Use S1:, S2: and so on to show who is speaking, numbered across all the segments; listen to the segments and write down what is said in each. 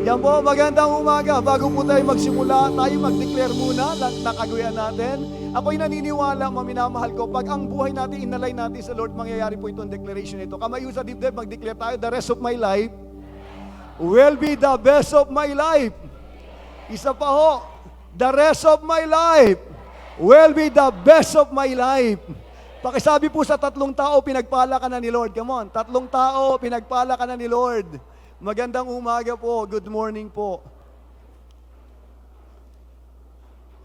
S1: Yan po, magandang umaga. Bago po tayo magsimula, tayo mag-declare muna ng nakagawian natin. Ako'y naniniwala, maminamahal ko, pag ang buhay natin, inalay natin sa Lord, mangyayari po itong declaration ito. Kamayo sa dibdib, mag-declare tayo, the rest of my life will be the best of my life. Isa pa ho, the rest of my life will be the best of my life. Pakisabi po sa tatlong tao, pinagpala ka na ni Lord. Come on, tatlong tao, pinagpala ka na ni Lord. Magandang umaga po, good morning po.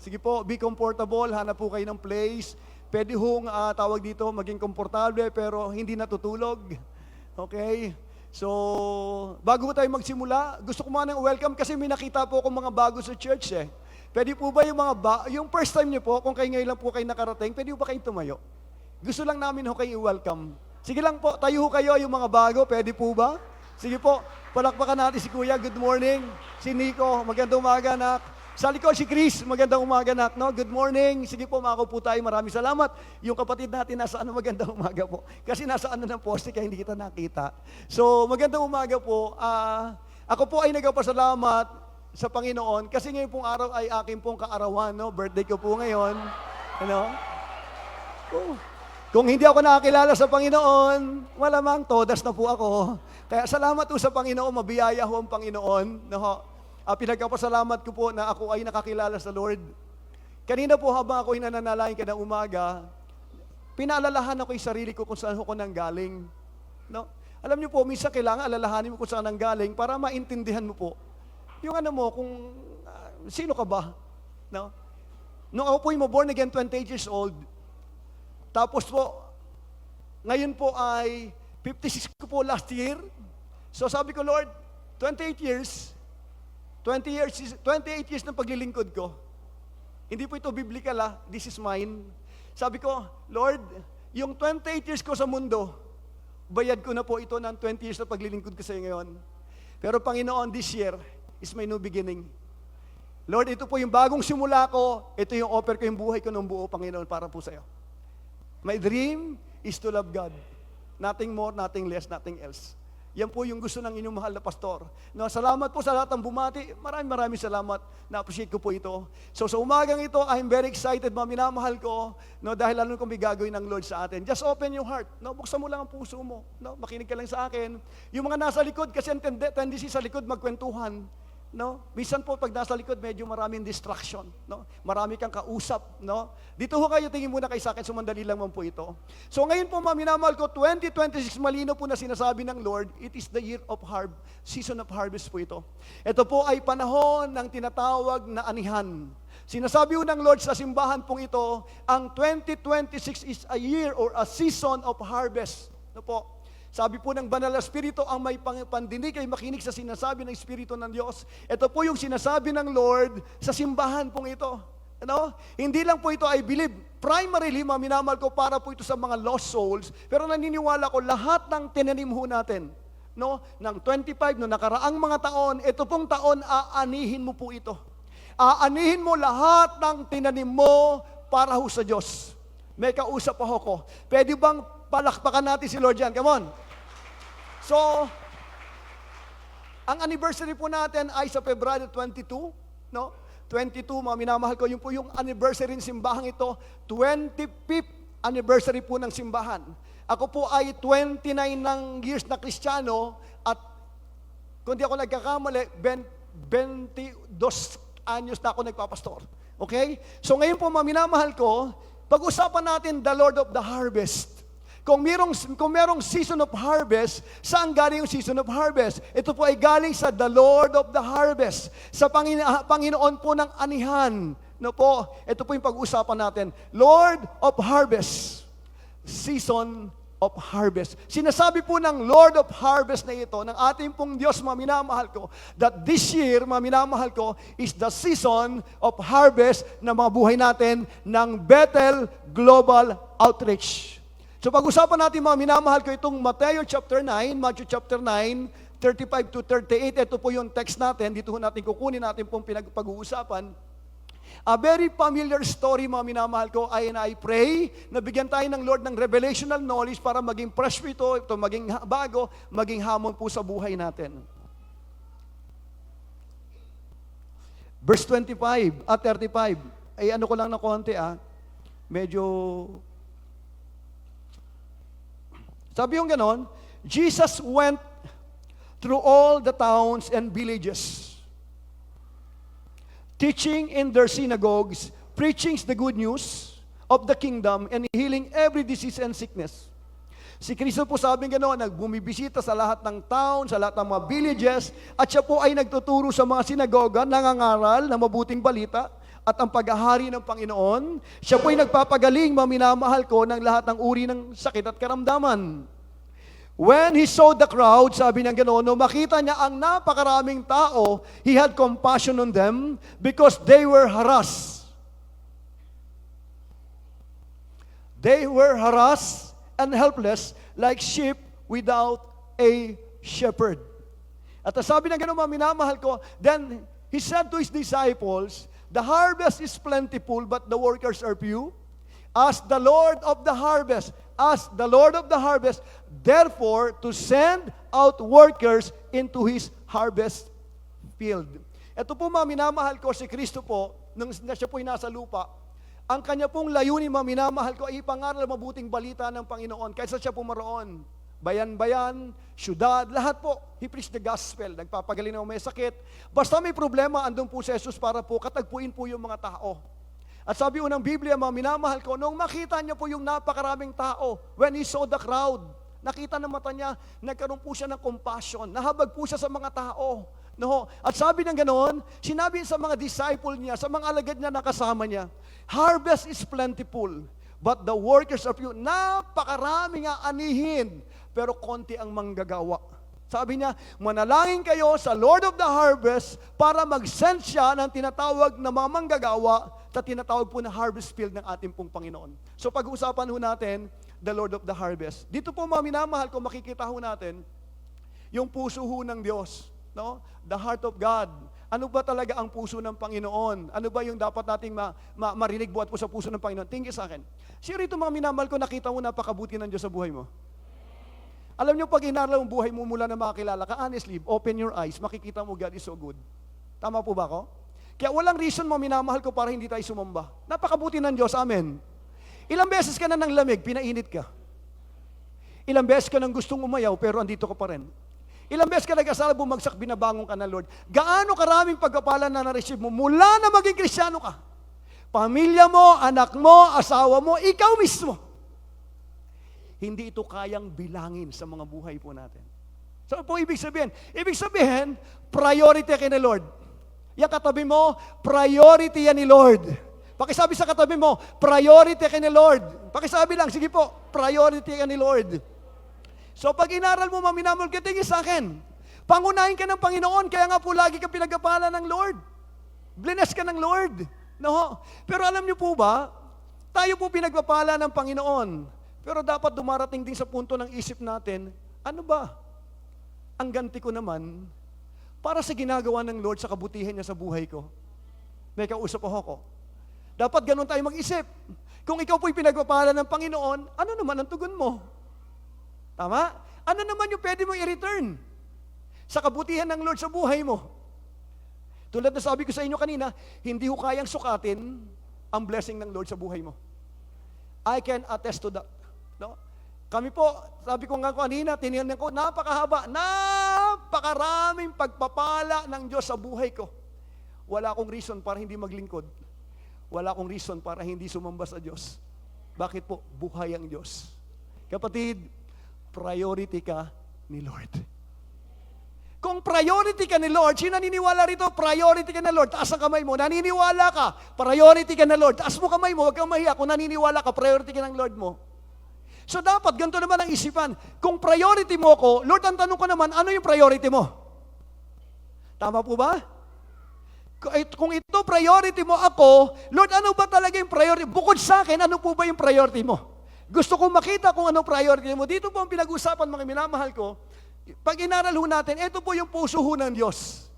S1: Sige po, be comfortable, hanap po kayo ng place. Pwede hong tawag dito, maging komportable pero hindi natutulog. Okay? So, bago tayo magsimula, gusto ko muna ng welcome kasi may nakita po akong mga bago sa church eh. Pwede po ba yung yung first time niyo po, kung kayo ngayon lang po kayo nakarating, pwede po ba kayong tumayo? Gusto lang namin ho kayo i-welcome. Sige lang po, tayo ho kayo yung mga bago, pwede po ba? Sige po, palakpakan natin si Kuya, good morning. Si Nico, magandang umaga anak. Sa likod si Chris, magandang umaga anak. No? Good morning. Sige po, makaupo tayo, maraming salamat. Yung kapatid natin nasa magandang umaga po. Kasi nasa ng poste kaya hindi kita nakita. So, magandang umaga po. Ako po ay nagpapasalamat sa Panginoon kasi ngayon pong araw ay aking pong kaarawan. No? Birthday ko po ngayon. Ano? Kung hindi ako nakakilala sa Panginoon, malamang todas na po ako. Kaya salamat po sa Panginoon, mabiyaya ho ang Panginoon. No? Pinagpapasalamat ko po na ako ay nakakilala sa Lord. Kanina po habang ako ay nananalangin ka ng umaga, pinaalalahan ako yung sarili ko kung saan ako nanggaling. No? Alam niyo po, minsan kailangan alalahanin mo kung saan nanggaling para maintindihan mo po. Yung ano mo, kung sino ka ba? No? Nung ako po yung born again, 28 years old, tapos po, ngayon po ay 56 ko po last year. So sabi ko, Lord, 28 years ng paglilingkod ko. Hindi po ito biblical this is mine. Sabi ko, Lord, yung 28 years ko sa mundo, bayad ko na po ito ng 20 years na paglilingkod ko sa iyo ngayon. Pero Panginoon, this year is my new beginning. Lord, ito po yung bagong simula ko, ito yung offer ko yung buhay ko ng buo, Panginoon, para po sa iyo. My dream is to love God. Nothing more, nothing less, nothing else. Yan po yung gusto ng inyong mahal na pastor. No, salamat po sa lahat ng bumati. Maraming salamat. Na-appreciate ko po ito. So sa umagang ito, I'm very excited, minamahal ko, no, dahil alam kong may gagawin ng Lord sa atin. Just open your heart. No, buksan mo lang ang puso mo. No, makinig ka lang sa akin. Yung mga nasa likod, kasi ang tendency sa likod magkwentuhan. No? Minsan po pag nasa likod medyo maraming distraction, no? Marami kang kausap, no? Dito ho kayo, tingin muna kay sa akin, sumandali lang man po ito. So ngayon po, minamahal ko, 2026 malino po na sinasabi ng Lord, it is the year of season of harvest po ito. Ito po ay panahon ng tinatawag na anihan. Sinasabi po ng Lord sa simbahan pong ito, ang 2026 is a year or a season of harvest. No po? Sabi po ng Banal na Espiritu, ang may pandinig ay makinig sa sinasabi ng Espiritu ng Diyos. Ito po yung sinasabi ng Lord sa simbahan pong ito. Ano? Hindi lang po ito, I believe, primarily, minamahal ko, para po ito sa mga lost souls, pero naniniwala ko, lahat ng tinanim ho natin, no, ng 25, no nakaraang mga taon, ito pong taon, aanihin mo po ito. Aanihin mo lahat ng tinanim mo para ho sa Diyos. May kausap ako ko. Pwede bang palakpakan natin si Lord yan? Come on. So, ang anniversary po natin ay sa February 22, no? 22, minamahal ko, yun po yung anniversary ng simbahan ito, 25th anniversary po ng simbahan. Ako po ay 29 ng years na Kristiyano at kung di ako nagkakamali, 22 anyos na ako nagpapastor. Okay? So ngayon po, minamahal ko, pag-usapan natin the Lord of the Harvest. Kung merong season of harvest, saan galing yung season of harvest? Ito po ay galing sa the Lord of the Harvest, sa Panginoon po ng anihan. No po, ito po yung pag-uusapan natin. Lord of Harvest, season of harvest. Sinasabi po ng Lord of Harvest na ito, ng ating pong Diyos, minamahal ko, that this year, minamahal ko, is the season of harvest na mga buhay natin ng Bethel Global Outreach. So pag-usapan natin, minamahal ko, itong Matthew chapter 9, Matthew chapter 9, 35 to 38, ito po yung text natin, dito natin kukunin natin pong pag-uusapan. A very familiar story, mga minamahal ko, and I pray na bigyan tayo ng Lord ng revelational knowledge para maging fresh ito maging bago, maging hamon po sa buhay natin. Verse 25 at 35. Ay ano ko lang na konti Medyo, sabi yung ganon, Jesus went through all the towns and villages, teaching in their synagogues, preaching the good news of the kingdom, and healing every disease and sickness. Si Kristo po sabing gano'n, nagbumibisita sa lahat ng town, sa lahat ng mga villages, at siya po ay nagtuturo sa mga sinagoga, nangangaral ng mabuting balita, at ang paghahari ng Panginoon. Siya po ay nagpapagaling, maminamahal ko, ng lahat ng uri ng sakit at karamdaman. When he saw the crowd, sabi niya gano'n, no, makita niya ang napakaraming tao, he had compassion on them because they were harassed. They were harassed and helpless like sheep without a shepherd. At sabi na gano'n, minamahal ko, then he said to his disciples, the harvest is plentiful, but the workers are few. Ask the Lord of the harvest, therefore, to send out workers into his harvest field. Ito po minamahal ko, si Kristo po, nung siya po'y nasa lupa, ang kanya pong layunin, minamahal ko, ay ipangaral ang mabuting balita ng Panginoon kaysa siya pumaroon. Bayan-bayan, syudad, lahat po. He preached the gospel. Nagpapagaling ng may sakit. Basta may problema, andun po si Jesus para po katagpuin po yung mga tao. At sabi unang Biblia, minamahal ko, nung makita niya po yung napakaraming tao, when he saw the crowd, nakita ng mata niya, nagkaroon po siya ng compassion, nahabag po siya sa mga tao. No? At sabi ng ganoon, sinabi sa mga disciple niya, sa mga alagad niya na kasama niya, harvest is plentiful, but the workers are few. Napakarami nga anihin, pero konti ang manggagawa. Sabi niya, manalangin kayo sa Lord of the harvest para mag-send siya ng tinatawag na mga manggagawa sa tinatawag po na harvest field ng ating pong Panginoon. So pag-uusapan ho natin, the Lord of the harvest. Dito po minamahal ko, makikita ho natin yung puso ho ng Diyos. No? The heart of God. Ano ba talaga ang puso ng Panginoon? Ano ba yung dapat nating marinig buhat po sa puso ng Panginoon? Tingin sa akin. Sino rito mga minamahal ko, nakita mo napakabuti ng Diyos sa buhay mo? Alam niyo, pag inaral ang buhay mo mula na makakilala ka, honestly, open your eyes, makikita mo God is so good. Tama po ba ako? Kaya walang reason mo minamahal ko para hindi tayo sumamba. Napakabuti ng Diyos, amen. Ilang beses ka na ng lamig, pinainit ka. Ilang beses ka nang gustong umayaw, pero andito ka pa rin. Ilang beses ka nag-asala, bumagsak, binabangon ka na, Lord. Gaano karaming pagkapalan na na-receive mo mula na maging Kristiyano ka? Pamilya mo, anak mo, asawa mo, ikaw mismo. Hindi ito kayang bilangin sa mga buhay po natin. So po ibig sabihin? Ibig sabihin, priority ka ni Lord. Yung katabi mo, priority yan ni Lord. Pakisabi sa katabi mo, priority ka ni Lord. Pakisabi lang, sige po, priority ka ni Lord. So pag inaral mo, minamahal ka, tingin sa akin. Pangunahin ka ng Panginoon, kaya nga po lagi ka pinagkapalan ng Lord. Bless ka ng Lord. No? Pero alam niyo po ba, tayo po pinagpapala ng Panginoon. Pero dapat dumarating din sa punto ng isip natin, ano ba? Ang ganti ko naman, para sa ginagawa ng Lord sa kabutihan niya sa buhay ko. May kausap ako. Dapat ganun tayo mag-isip. Kung ikaw po'y pinagpapala ng Panginoon, ano naman ang tugon mo? Tama? Ano naman yung pwede mong i-return sa kabutihan ng Lord sa buhay mo? Tulad na sabi ko sa inyo kanina, hindi ho kayang sukatin ang blessing ng Lord sa buhay mo. I can attest to that. No? Kami po, sabi ko nga kanina, tinignan ko, napakaraming pagpapala ng Diyos sa buhay ko. Wala akong reason para hindi maglingkod. Wala akong reason para hindi sumamba sa Diyos. Bakit po? Buhay ang Diyos. Kapatid, priority ka ni Lord. Kung priority ka ni Lord, sino naniniwala rito? Priority ka ni Lord. Taas ang kamay mo. Naniniwala ka. Priority ka ni Lord. Taas mo kamay mo. Huwag kang mahiya. Kung naniniwala ka, priority ka ng Lord mo. So dapat, ganito naman ang isipan. Kung priority mo ko, Lord, ang tanong ko naman, ano yung priority mo? Tama po ba? Kung ito priority mo ako, Lord, ano ba talaga yung priority? Bukod sa akin, ano po ba yung priority mo? Gusto kong makita kung ano priority mo. Dito po ang pinag-usapan, mga minamahal ko. Pag inaral ho natin, ito po yung puso ho ng Diyos.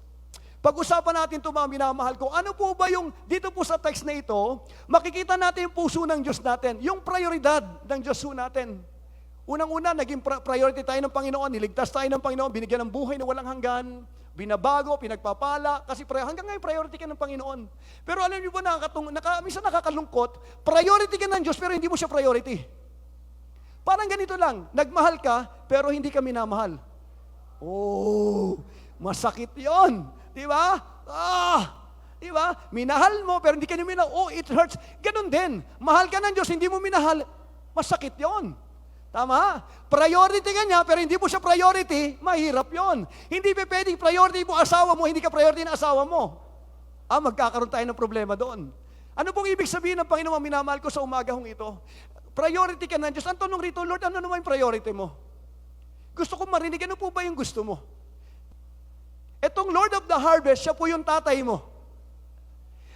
S1: Pag-usapan natin ito, mga minamahal ko. Ano po ba yung, dito po sa text na ito, makikita natin yung puso ng Diyos natin. Yung prioridad ng Diyos ho natin. Unang-una, naging priority tayo ng Panginoon. Niligtas tayo ng Panginoon. Binigyan ng buhay na walang hanggan. binabago, pinagpapala, kasi hanggang ngayon priority ka ng Panginoon. Pero alam niyo ba, minsan nakakalungkot, priority ka ng Diyos pero hindi mo siya priority. Parang ganito lang, nagmahal ka pero hindi ka minamahal. Oh, masakit yon, di ba? Di ba? Minahal mo pero hindi ka niya minahal. Oh, it hurts. Ganun din, mahal ka ng Diyos, hindi mo minahal, masakit yon. Tama? Priority ka niya, pero hindi mo siya priority, mahirap yon. Hindi pa pwedeng priority mo asawa mo, hindi ka priority ng asawa mo. Magkakaroon tayo ng problema doon. Ano pong ibig sabihin ng Panginoon, minamahal ko sa umaga hong ito? Priority ka ng Diyos. Ang tanong rito, Lord, ano naman yung priority mo? Gusto ko marinig, ano po ba yung gusto mo? Etong Lord of the Harvest, siya po yung tatay mo.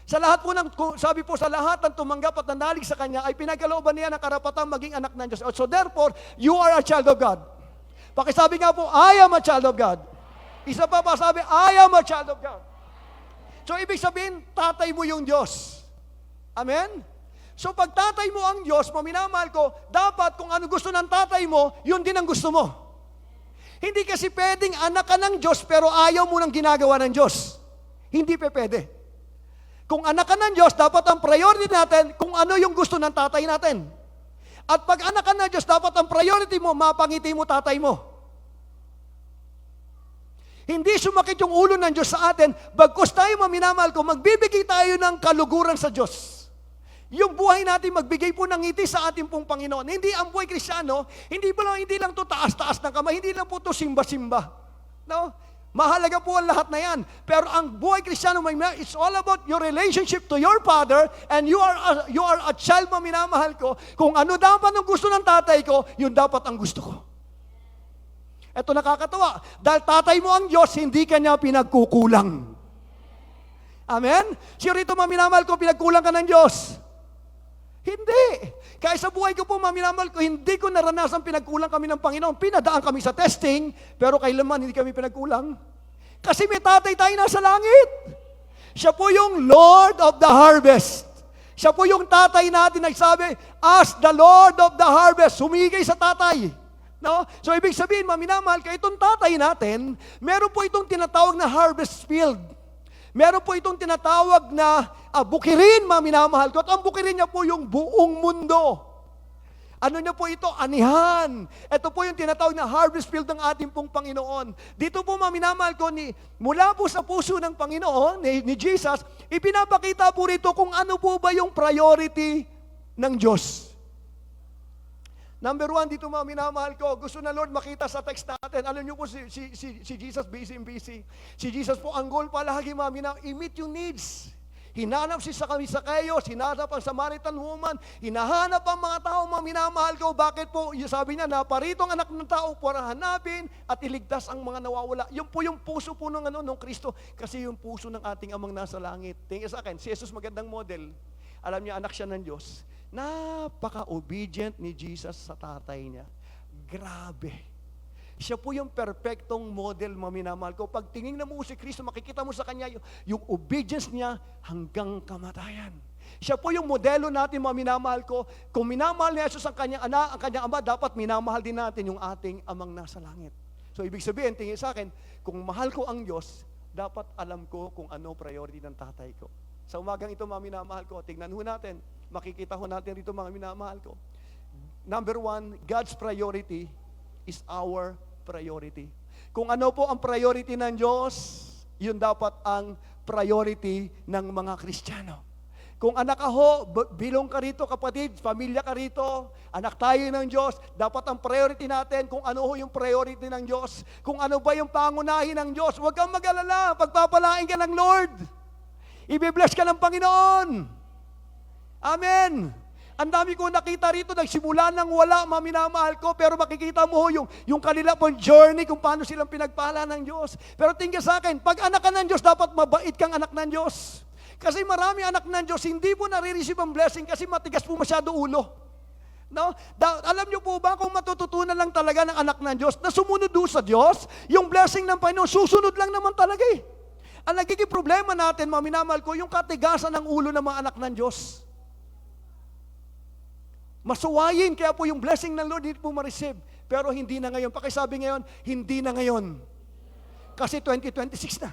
S1: Sa lahat po sabi po sa lahat ng tumanggap at nanalig sa Kanya, ay pinagkalooban niya ng karapatang maging anak ng Diyos. So therefore, you are a child of God. Pakisabi nga po, I am a child of God. Isa pa sabi, I am a child of God. So ibig sabihin, tatay mo yung Diyos. Amen? So pag tatay mo ang Diyos, minamahal ko, dapat kung ano gusto ng tatay mo, yun din ang gusto mo. Hindi kasi pwedeng anak ka ng Diyos, pero ayaw mo nang ginagawa ng Diyos. Hindi pwede. Kung anak ka ng Diyos, dapat ang priority natin kung ano yung gusto ng tatay natin. At pag anak ka ng Diyos, dapat ang priority mo, mapangiti mo tatay mo. Hindi sumakit yung ulo ng Diyos sa atin, bagkus tayo minamahal ko, magbibigay tayo ng kaluguran sa Diyos. Yung buhay natin, magbigay po ng ngiti sa ating pong Panginoon. Hindi ang buhay Kristiyano, hindi lang to taas-taas ng kamay, hindi lang po to simba-simba. No? Mahalaga po ang lahat na yan. Pero ang buhay Kristiyano, it's all about your relationship to your Father, and you are a child, minamahal ko. Kung ano dapat ang gusto ng tatay ko, yun dapat ang gusto ko. Ito nakakatawa. Dahil tatay mo ang Diyos, hindi ka niya pinagkukulang. Amen? Siya rito, minamahal ko, pinagkulang ka ng Diyos. Hindi. Kaya sa buhay ko po, minamahal ko, hindi ko naranasan pinagkulang kami ng Panginoon. Pinadaan kami sa testing, pero kailanman hindi kami pinagkulang. Kasi may tatay tayo nasa langit. Siya po yung Lord of the Harvest. Siya po yung tatay natin nagsabi, ask the Lord of the Harvest. Humigay sa tatay. No? So ibig sabihin, minamahal ka, itong tatay natin, meron po itong tinatawag na harvest field. Meron po itong tinatawag na bukirin, minamahal ko. At ang bukirin niya po yung buong mundo. Ano niya po ito? Anihan. Ito po yung tinatawag na harvest field ng ating pong Panginoon. Dito po, minamahal ko, mula po sa puso ng Panginoon, ni Jesus, ipinapakita po rito kung ano po ba yung priority ng Diyos. Number one, dito minamahal ko, gusto na Lord makita sa text natin. Alam niyo po si Jesus, busy. Si Jesus po, ang goal palagi, i-meet yung needs. Hinanap sa Sakeyos, hinanap ang Samaritan woman, hinahanap ang mga tao, minamahal ko. Bakit po? Sabi niya, naparito ang anak ng tao para hanapin at iligtas ang mga nawawala. Yun po yung puso po ng Kristo. Kasi yung puso ng ating amang nasa langit. Tingin sa akin, si Jesus magandang model. Alam niya, anak siya ng Diyos. Napaka-obedient ni Jesus sa tatay niya. Grabe. Siya po yung perfectong model, minamahal ko. Pag tingin na mo si Kristo, makikita mo sa Kanya yung obedience niya hanggang kamatayan. Siya po yung modelo natin, minamahal ko. Kung minamahal ni Jesus ang kanyang anak, ang kanyang ama, dapat minamahal din natin yung ating amang nasa langit. So, ibig sabihin, tingin sa akin, kung mahal ko ang Diyos, dapat alam ko kung ano priority ng tatay ko. Sa umagang ito, minamahal ko, tingnan ho natin, makikita ho natin rito, mga minamahal ko. Number one, God's priority is our priority. Kung ano po ang priority ng Diyos, yun dapat ang priority ng mga Kristiyano. Kung anak ka ho, bilong ka rito kapatid, pamilya ka rito, anak tayo ng Diyos, dapat ang priority natin kung ano ho yung priority ng Diyos, kung ano ba yung pangunahin ng Diyos. Huwag kang mag-alala, pagpapalain ka ng Lord. Ibe-bless ka ng Panginoon. Amen. Ang dami ko nakita rito, nagsimula ng wala, minamahal ko, pero makikita mo yung kanila pong journey, kung paano silang pinagpala ng Diyos. Pero tingin sa akin, pag anak ka ng Diyos, dapat mabait kang anak ng Diyos. Kasi marami anak ng Diyos, hindi po nare-receive ang blessing kasi matigas po masyado ulo. No? Alam niyo po ba, kung matututunan lang talaga ng anak ng Diyos, na sumunod doon sa Diyos, yung blessing ng Panginoon, susunod lang naman talaga eh. Ang nagiging problema natin, minamahal ko, yung katigasan ng ulo ng mga anak ng Diyos. Masuwayin, kaya po yung blessing ng Lord, hindi po ma-receive. Pero hindi na ngayon. Pakisabi ngayon, hindi na ngayon. Kasi 2026 na.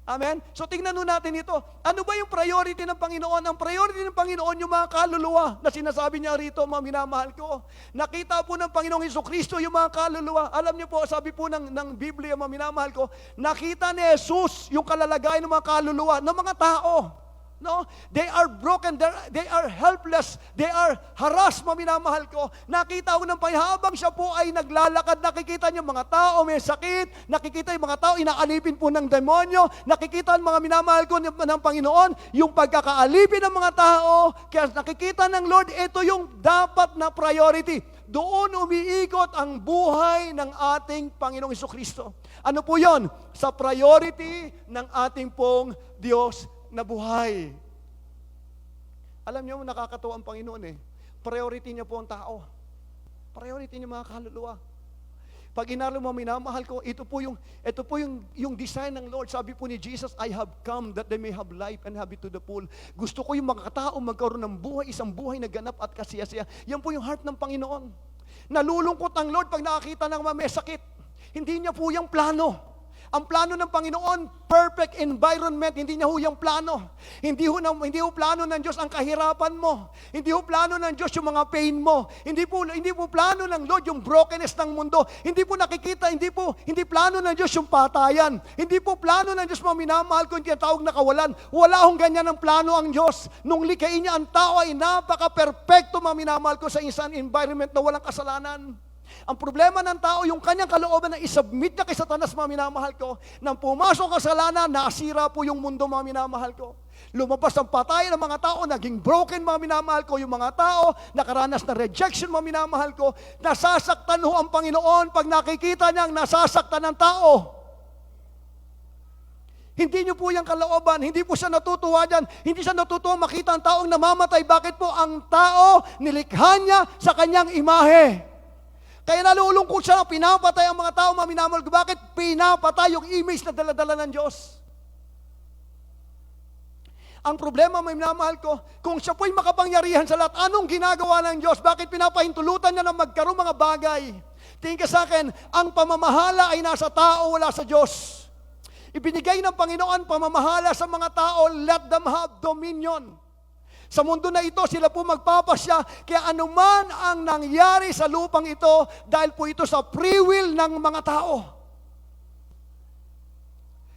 S1: Amen? So tingnan nun natin ito. Ano ba yung priority ng Panginoon? Ang priority ng Panginoon yung mga kaluluwa na sinasabi niya rito, mga minamahal ko. Nakita po ng Panginoong Jesucristo yung mga kaluluwa. Alam niyo po, sabi po ng Biblia, mga minamahal ko, nakita ni Jesus yung kalalagayan ng mga kaluluwa ng mga tao. No? They are broken, they are helpless, they are harassed, minamahal ko. Nakita ko ng habang siya po ay naglalakad, nakikita niyo mga tao may sakit, nakikita yung mga tao inaalipin po ng demonyo, nakikita ang mga minamahal ko ng Panginoon, yung pagkakaalipin ng mga tao, kaya nakikita ng Lord, ito yung dapat na priority. Doon umiikot ang buhay ng ating Panginoong Jesucristo. Ano po yon? Sa priority ng ating pong Diyos na buhay. Alam niyo, nakakatuwa ang Panginoon eh. Priority niya po ang tao. Priority niya mga kaluluwa. Pag inalo mo, minamahal ko, ito po yung design ng Lord. Sabi po ni Jesus, I have come that they may have life and have it to the full. Gusto ko yung mga tao magkaroon ng buhay, isang buhay na ganap at kasiyasiya. Yan po yung heart ng Panginoon. Nalulungkot ang Lord pag nakakita ng mga may sakit. Hindi niya po yung plano. Ang plano ng Panginoon, perfect environment. Hindi niya ho yung plano. Hindi ho plano ng Diyos ang kahirapan mo. Hindi ho plano ng Diyos yung mga pain mo. Hindi po plano ng Lord yung brokenness ng mundo. Hindi po nakikita, hindi plano ng Diyos yung patayan. Hindi po plano ng Diyos mga minamahal ko yung tinatawag na kawalan. Wala hong ganyan ang plano ang Diyos. Nung likhain niya, ang tao ay napaka-perfecto mga minamahal ko sa isang environment na walang kasalanan. Ang problema ng tao, yung kanyang kalooban na isubmit niya kay Satanas, mga minamahal ko, nang pumasok ang kasalanan, nasira po yung mundo, mga minamahal ko. Lumabas ang patayan ng mga tao, naging broken, mga minamahal ko. Yung mga tao, nakaranas na rejection, mga minamahal ko. Nasasaktan ho ang Panginoon pag nakikita niyang nasasaktan ng tao. Hindi niyo po yung kalooban, hindi po siya natutuwa dyan, hindi siya natutuwa makita ang taong namamatay. Bakit po? Ang tao, nilikha niya sa kanyang imahe. Kaya nalulungkot siya na pinapatay ang mga tao, mga minamahal ko. Bakit pinapatay yung image na daladala ng Diyos? Ang problema, mga minamahal ko, kung siya po'y makapangyarihan sa lahat, anong ginagawa ng Diyos? Bakit pinapahintulutan niya na magkaroon mga bagay? Tingin ka sa akin, ang pamamahala ay nasa tao, wala sa Diyos. Ibinigay ng Panginoon pamamahala sa mga tao, let them have dominion. Sa mundo na ito, sila po magpapasya, kaya anuman ang nangyari sa lupang ito, dahil po ito sa free will ng mga tao.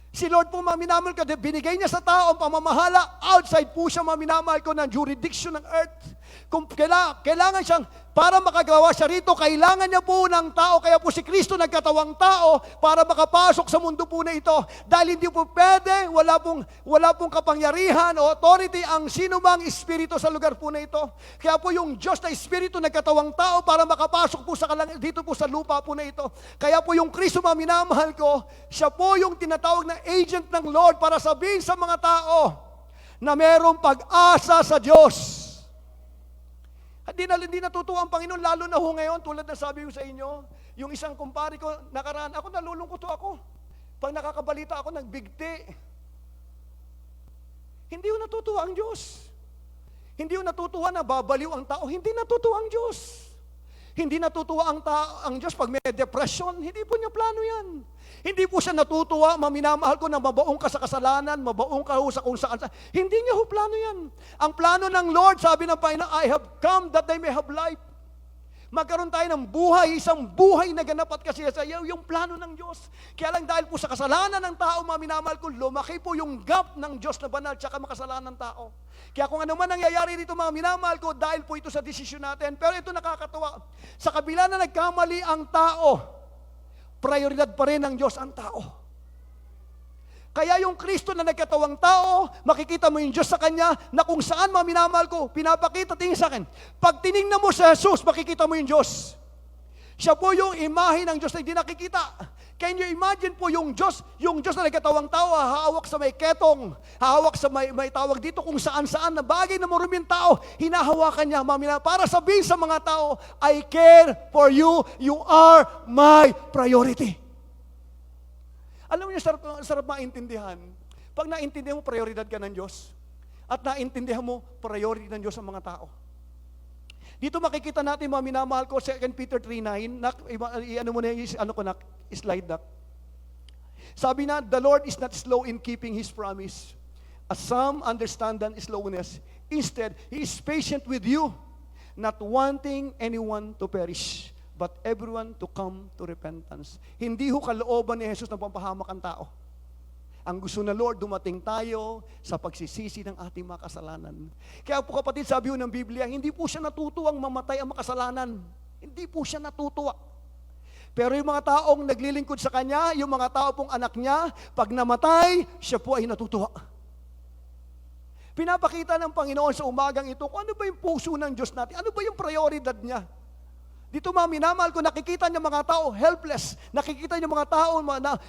S1: Si Lord po, mga minamahal ko, binigay niya sa tao ang pamamahala, outside po siya, mga minamahal ko, ng jurisdiction ng earth. Kung kailangan siyang, para makagawa siya rito, kailangan niya po ng tao, kaya po si Kristo nagkatawang tao, para makapasok sa mundo po na ito. Dahil hindi po pwede, wala pong kapangyarihan o authority ang sinumang espiritu sa lugar po na ito. Kaya po yung Diyos na espiritu nagkatawang tao, para makapasok po dito po sa lupa po na ito. Kaya po yung Kristo, mga minamahal ko, siya po yung tinatawag na agent ng Lord para sabihin sa mga tao na mayroong pag-asa sa Diyos. Hindi natutuwa ang Panginoon, lalo na ho ngayon, tulad na sabi ko sa inyo, yung isang kumpare ko, nakaraan, ako nalulungkot ako. Pag nakakabalita ako, nagbigti. Hindi ho natutuwa ang Diyos. Hindi ho natutuwa na babaliw ang tao. Hindi natutuwa ang Diyos. Hindi natutuwa ang Diyos pag may depression. Hindi po niya plano yan. Hindi po siya natutuwa, maminamahal ko, na mabaong ka sa kasalanan, mabaong ka sa kung saan. Hindi niya ho plano yan. Ang plano ng Lord, sabi ng Panginoon, I have come that they may have life. Magkaroon tayo ng buhay, isang buhay na ganap at kasiyasiya, yung plano ng Diyos. Kaya lang dahil po sa kasalanan ng tao, maminamahal ko, lumaki po yung gap ng Diyos na banal tsaka makasalanan ng tao. Kaya kung ano man nangyayari dito, mga minamahal ko, dahil po ito sa desisyon natin. Pero ito nakakatuwa. Sa kabila na nagkamali ang tao, prioridad pa rin ng Diyos ang tao. Kaya yung Kristo na nagkatawang tao, makikita mo yung Diyos sa Kanya, na kung saan, mga minamahal ko, pinapakita, tingin sa akin. Pag tinignan mo sa Jesus, makikita mo yung Diyos. Siya po yung imahe ng Diyos na hindi nakikita. Can you imagine po yung Diyos na nagkatawang tao, hahawak sa may ketong, hahawak sa may tawag dito kung saan-saan na bagay na maruming tao, hinahawakan niya, para sabihin sa mga tao, I care for you, you are my priority. Alam niyo, sarap maintindihan. Pag naintindihan mo, prioridad ka ng Diyos. At naintindihan mo, priority ng Diyos ang mga tao. Dito makikita natin, mga minamahal ko, 2 Peter 3:9, slide na. Sabi na, the Lord is not slow in keeping His promise, as some understand than slowness. Instead, He is patient with you, not wanting anyone to perish, but everyone to come to repentance. Hindi ho kalooban ni Jesus na pampahamak ang tao. Ang gusto na Lord, dumating tayo sa pagsisisi ng ating mga kasalanan. Kaya po kapatid, sabi ho ng Biblia, hindi po siya natutuwang mamatay ang makasalanan. Hindi po siya natutuwa. Pero yung mga taong naglilingkod sa Kanya, yung mga tao pong anak niya, pag namatay, siya po ay natutuwa. Pinapakita ng Panginoon sa umagang ito kung ano ba yung puso ng Diyos natin, ano ba yung prioridad niya. Dito minamahal ko, nakikita niya mga tao helpless, nakikita niya mga tao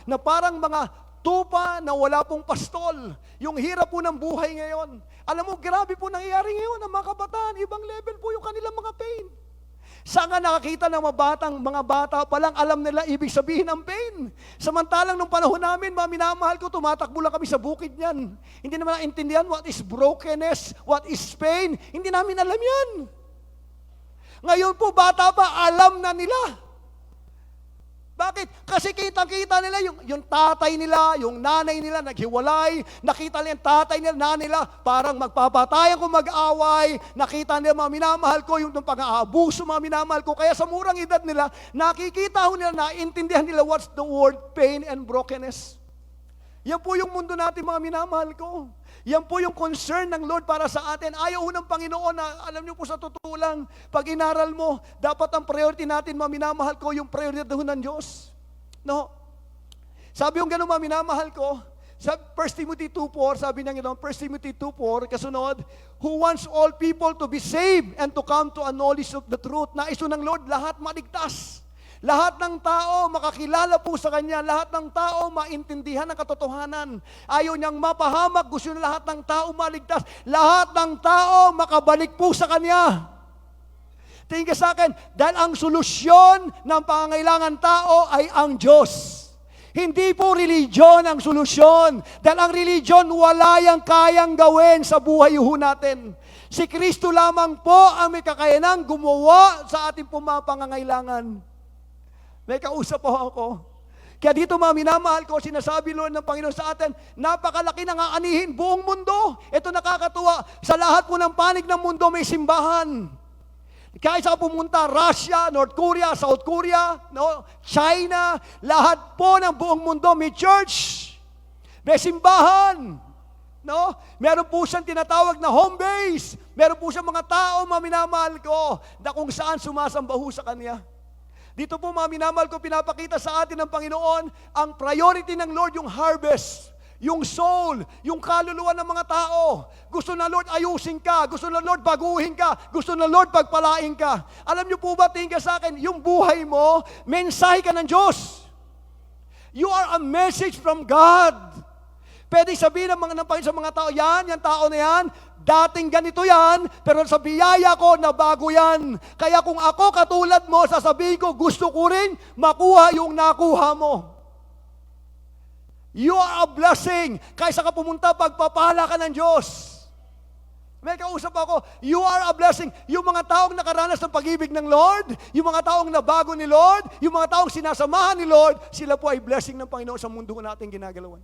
S1: na parang mga tupa na wala pong pastol. Yung hirap po ng buhay ngayon. Alam mo, grabe po nangyayari ngayon ang mga kabataan. Ibang level po yung kanilang mga pain. Saan nga nakakita ng mga bata palang alam nila ibig sabihin ng pain. Samantalang nung panahon namin, minamahal ko, tumatakbo lang kami sa bukid niyan. Hindi naman naintindihan what is brokenness, what is pain. Hindi namin alam yan. Ngayon po, bata pa, alam na nila. Bakit? Kasi kitang-kita nila yung tatay nila, yung nanay nila naghiwalay, nakita nila yung tatay nila, nanay nila, parang magpapatayan kung mag-away, nakita nila mga minamahal ko, yung pang-aabuso mga minamahal ko, kaya sa murang edad nila, nakikita ho nila, naintindihan nila what's the word pain and brokenness. Yan po yung mundo natin mga minamahal ko. Yan po yung concern ng Lord para sa atin. Ayaw ng Panginoon na, alam niyo po sa totoo lang, pag inaral mo, dapat ang priority natin, maminamahal ko, yung priority ng Diyos. No? Sabi yung gano'n, maminamahal ko, sa 1 Timothy 2:4, sabi niya gano'n, 1 Timothy 2:4, kasunod, who wants all people to be saved and to come to a knowledge of the truth. Naiso ng Lord, lahat maligtas. Lahat ng tao makakilala po sa Kanya, lahat ng tao maintindihan ang katotohanan. Ayaw niyang mapahamak, gusto niya lahat ng tao maligtas. Lahat ng tao makabalik po sa Kanya. Tingin ka sa akin, dahil ang solusyon ng pangangailangan tao ay ang Diyos. Hindi po religion ang solusyon. Dahil ang religion wala yang kayang gawin sa buhay natin. Si Kristo lamang po ang may kakayanang gumawa sa ating pangangailangan. May kausap po ako. Kaya dito mga minamahal ko, sinasabi Lord ng Panginoon sa atin, napakalaki ng aanihin buong mundo. Ito nakakatuwa. Sa lahat po ng panig ng mundo may simbahan. Kaya sa pumunta, Russia, North Korea, South Korea, no, China, lahat po ng buong mundo may church. May simbahan. No? Meron po siyang tinatawag na home base. Meron po siyang mga tao, mga minamahal ko, na kung saan sumasamba ho sa Kanya. Dito po mga minamahal ko, pinapakita sa atin ng Panginoon, ang priority ng Lord yung harvest, yung soul, yung kaluluwa ng mga tao. Gusto na Lord ayusin ka, gusto na Lord baguhin ka, gusto na Lord pagpalain ka. Alam niyo po ba, tingin ka sa akin, yung buhay mo, mensahe ka ng Diyos. You are a message from God. Pwede sabihin ng Panginoon sa mga tao, yan tao na yan, dating ganito yan, pero sa biyaya ko, nabago yan. Kaya kung ako katulad mo, sasabihin ko, gusto ko rin makuha yung nakuha mo. You are a blessing. Kaysa ka pumunta, pagpapala ka ng Diyos. May kausap ako, you are a blessing. Yung mga taong nakaranas ng pag-ibig ng Lord, yung mga taong nabago ni Lord, yung mga taong sinasamahan ni Lord, sila po ay blessing ng Panginoon sa mundo natin ginagalawan.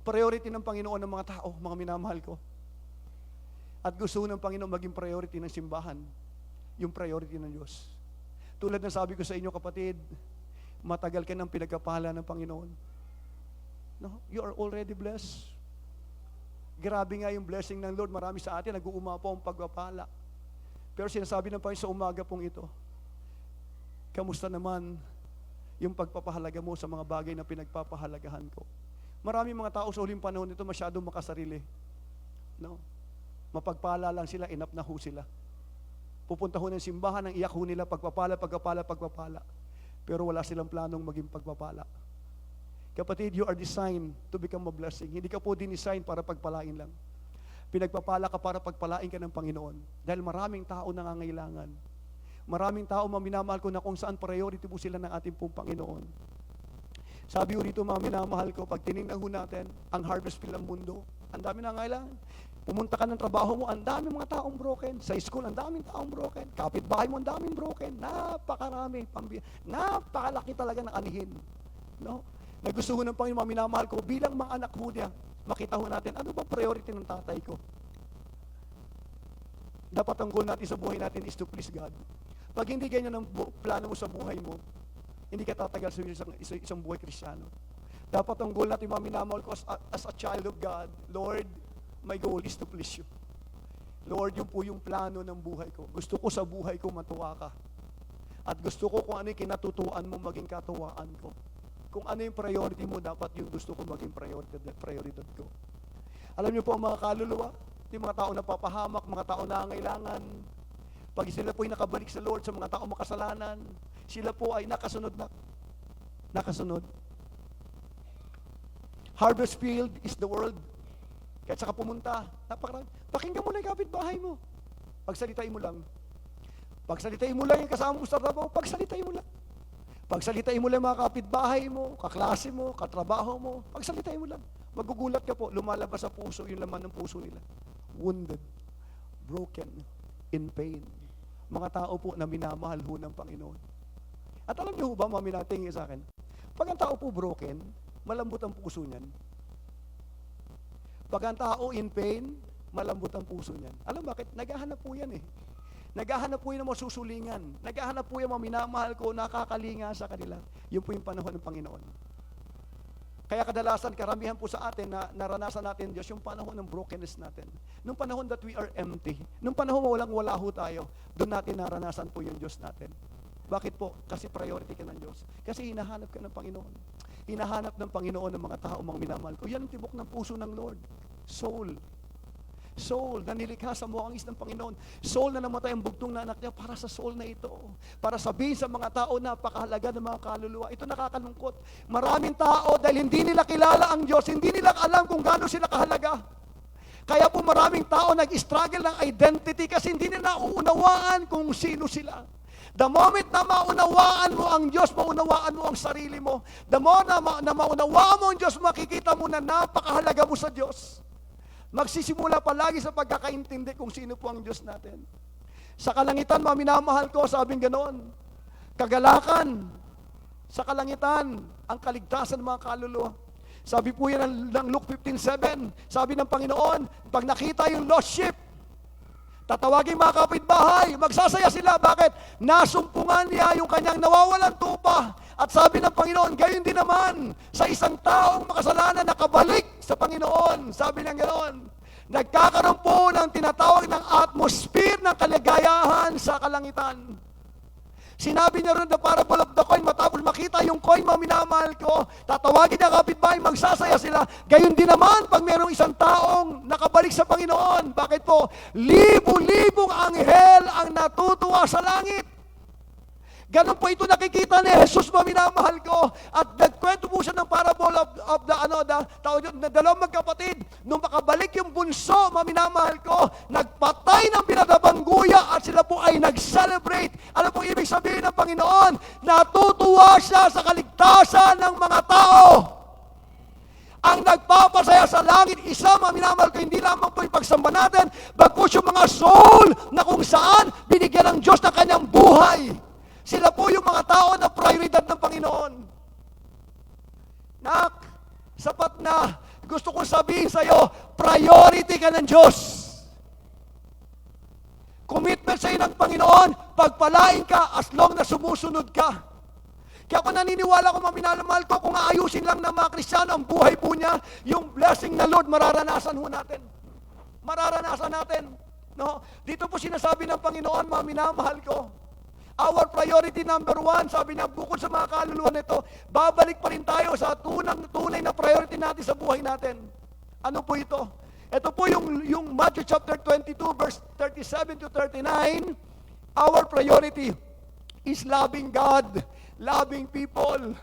S1: Priority ng Panginoon ng mga tao, mga minamahal ko. At gusto ng Panginoon maging priority ng simbahan, yung priority ng Diyos. Tulad ng sabi ko sa inyo kapatid, matagal ka ng pinagkapala ng Panginoon. No? You are already blessed. Grabe nga yung blessing ng Lord, marami sa atin, nag-uumapaw ang pagpapala. Pero sinasabi ng Panginoon sa umaga pong ito, kamusta naman yung pagpapahalaga mo sa mga bagay na pinagpapahalagahan ko? Maraming mga tao sa huling panahon nito masyadong makasarili. No? Mapagpala lang sila, enough na ho sila. Pupunta ho ng simbahan, ang iyak ho nila, pagpapala. Pero wala silang planong maging pagpapala. Kapatid, you are designed to become a blessing. Hindi ka po din-design para pagpalain lang. Pinagpapala ka para pagpalain ka ng Panginoon. Dahil maraming tao nangangailangan. Maraming tao maminamahal ko na kung saan priority po sila ng ating pong Panginoon. Sabi ko rito mga minamahal ko, pag tinignan ho natin, ang harvest field ng mundo, ang dami na ngailangan. Pumunta ka ng trabaho mo, ang dami mga taong broken. Sa school, ang daming taong broken. Kapitbahay mo, ang daming broken. Napakarami. Napakalaki talaga ng anihin. No? Na gusto ho ng Panginoon, mga minamahal ko, bilang mga anak ho niya, makita ho natin, ano ba priority ng tatay ko? Dapat ang goal natin sa buhay natin is to please God. Pag hindi ganyan ang plano mo sa buhay mo, hindi ka tatagal sa isang buhay Kristiyano. Dapat ang goal natin, mga minamahal ko, as a child of God, Lord, my goal is to please you. Lord, yun po yung plano ng buhay ko. Gusto ko sa buhay ko matuwa ka. At gusto ko kung ano yung kinatutuan mo maging katuwaan ko. Kung ano yung priority mo, dapat yung gusto ko maging prioridad ko. Alam niyo po, mga kaluluwa, yung mga tao na papahamak, mga tao na ngailangan, pag sila po ay nakabalik sa Lord, sa mga tao makasalanan, sila po ay nakasunod na. Nakasunod. Harvest field is the world. Kahit saka pumunta, pakinggan mo na yung kapitbahay mo. Pagsalitain mo lang. Pagsalitain mo lang yung kasama mo sa trabaho, pagsalitain mo lang. Pagsalitain mo lang mga kapitbahay mo, kaklase mo, katrabaho mo, pagsalitain mo lang. Magugulat ka po, lumalabas sa puso yung laman ng puso nila. Wounded, broken, in pain. Mga tao po na minamahal ho ng Panginoon. At alam niyo ba, maminatingin sa akin, pag ang tao po broken, malambot ang puso niyan. Pag ang tao in pain, malambot ang puso niyan. Alam bakit? Naghahanap po yan eh. Naghahanap po yan ng masusulingan. Naghahanap po yan mga minamahal ko, nakakalinga sa kanila. Yun po yung panahon ng Panginoon. Kaya kadalasan, karamihan po sa atin na naranasan natin Diyos, yung panahon ng brokenness natin. Nung panahon that we are empty. Nung panahon walang-wala ho tayo, doon natin naranasan po yung Diyos natin. Bakit po? Kasi priority ka ng Diyos. Kasi hinahanap ka ng Panginoon. Hinahanap ng Panginoon ng mga tao, mga minamahal ko. Yan ang tibok ng puso ng Lord. Soul. Soul na nilikha sa mukhangis ng Panginoon. Soul na namatay ang bugtong na anak niya para sa soul na ito. Para sabihin sa mga tao na napakahalaga ng mga kaluluwa. Ito nakakalungkot. Maraming tao dahil hindi nila kilala ang Diyos, hindi nila alam kung gaano sila kahalaga. Kaya po maraming tao nag-struggle ng identity kasi hindi nila nauunawaan kung sino sila. The moment na maunawaan mo ang Diyos, maunawaan mo ang sarili mo. The more na maunawaan mo ang Diyos, makikita mo na napakahalaga mo sa Diyos. Magsisimula palagi sa pagkakaintindi kung sino po ang Diyos natin. Sa kalangitan, minamahal ko, sabing ganoon, kagalakan, sa kalangitan, ang kaligtasan ng mga kaluluwa. Sabi po yan ng Luke 15:7, sabi ng Panginoon, pag nakita yung lost sheep, tatawagin mga kapitbahay, magsasaya sila. Bakit? Nasumpungan niya yung kanyang nawawalang tupa. At sabi ng Panginoon, gayon din naman sa isang taong makasalanan nakabalik sa Panginoon. Sabi ng ganoon, nagkakaroon po ng tinatawag ng atmosphere ng kaligayahan sa kalangitan. Sinabi niya rin na parable of the coin, matapos makita yung coin, mga minamahal ko, tatawagin niya kapitbahay, magsasaya sila. Gayon din naman, pag mayroong isang taong nakabalik sa Panginoon. Bakit po? Libu-libong anghel ang natutuwa sa langit. Ganun po ito nakikita ni Jesus, mga minamahal ko. At nagkwento po siya ng parable of the dalawang magkapatid. Nung makabalik yung bunso, mga minamahal ko, nagpatay ng binadabangguya at sila po ay nag-celebrate. Ano po ibig sabihin ng Panginoon? Natutuwa siya sa kaligtasan ng mga tao. Ang nagpapasaya sa langit, isa, mga minamahal ko, hindi lamang po yung pagsamba natin, bagkus yung mga soul na kung saan binigyan ng Diyos ng kanyang buhay. Sila po yung mga tao na prioridad ng Panginoon. Nak, sapat na. Gusto kong sabihin sa iyo, priority ka ng Diyos. Commitment sa iyo ng Panginoon, pagpalain ka as long na sumusunod ka. Kaya ako naniniwala ko, maminamahal ko, kung aayusin lang ng mga Kristiyano ang buhay po niya, yung blessing na Lord, mararanasan ho natin. Mararanasan natin. No? Dito po sinasabi ng Panginoon, mga minamahal ko, our priority number one, sabi niya, bukod sa mga kaluluwa nito, babalik pa rin tayo sa tunay na priority natin sa buhay natin. Ano po ito? Ito po yung Matthew chapter 22, verse 37 to 39. Our priority is loving God, loving people.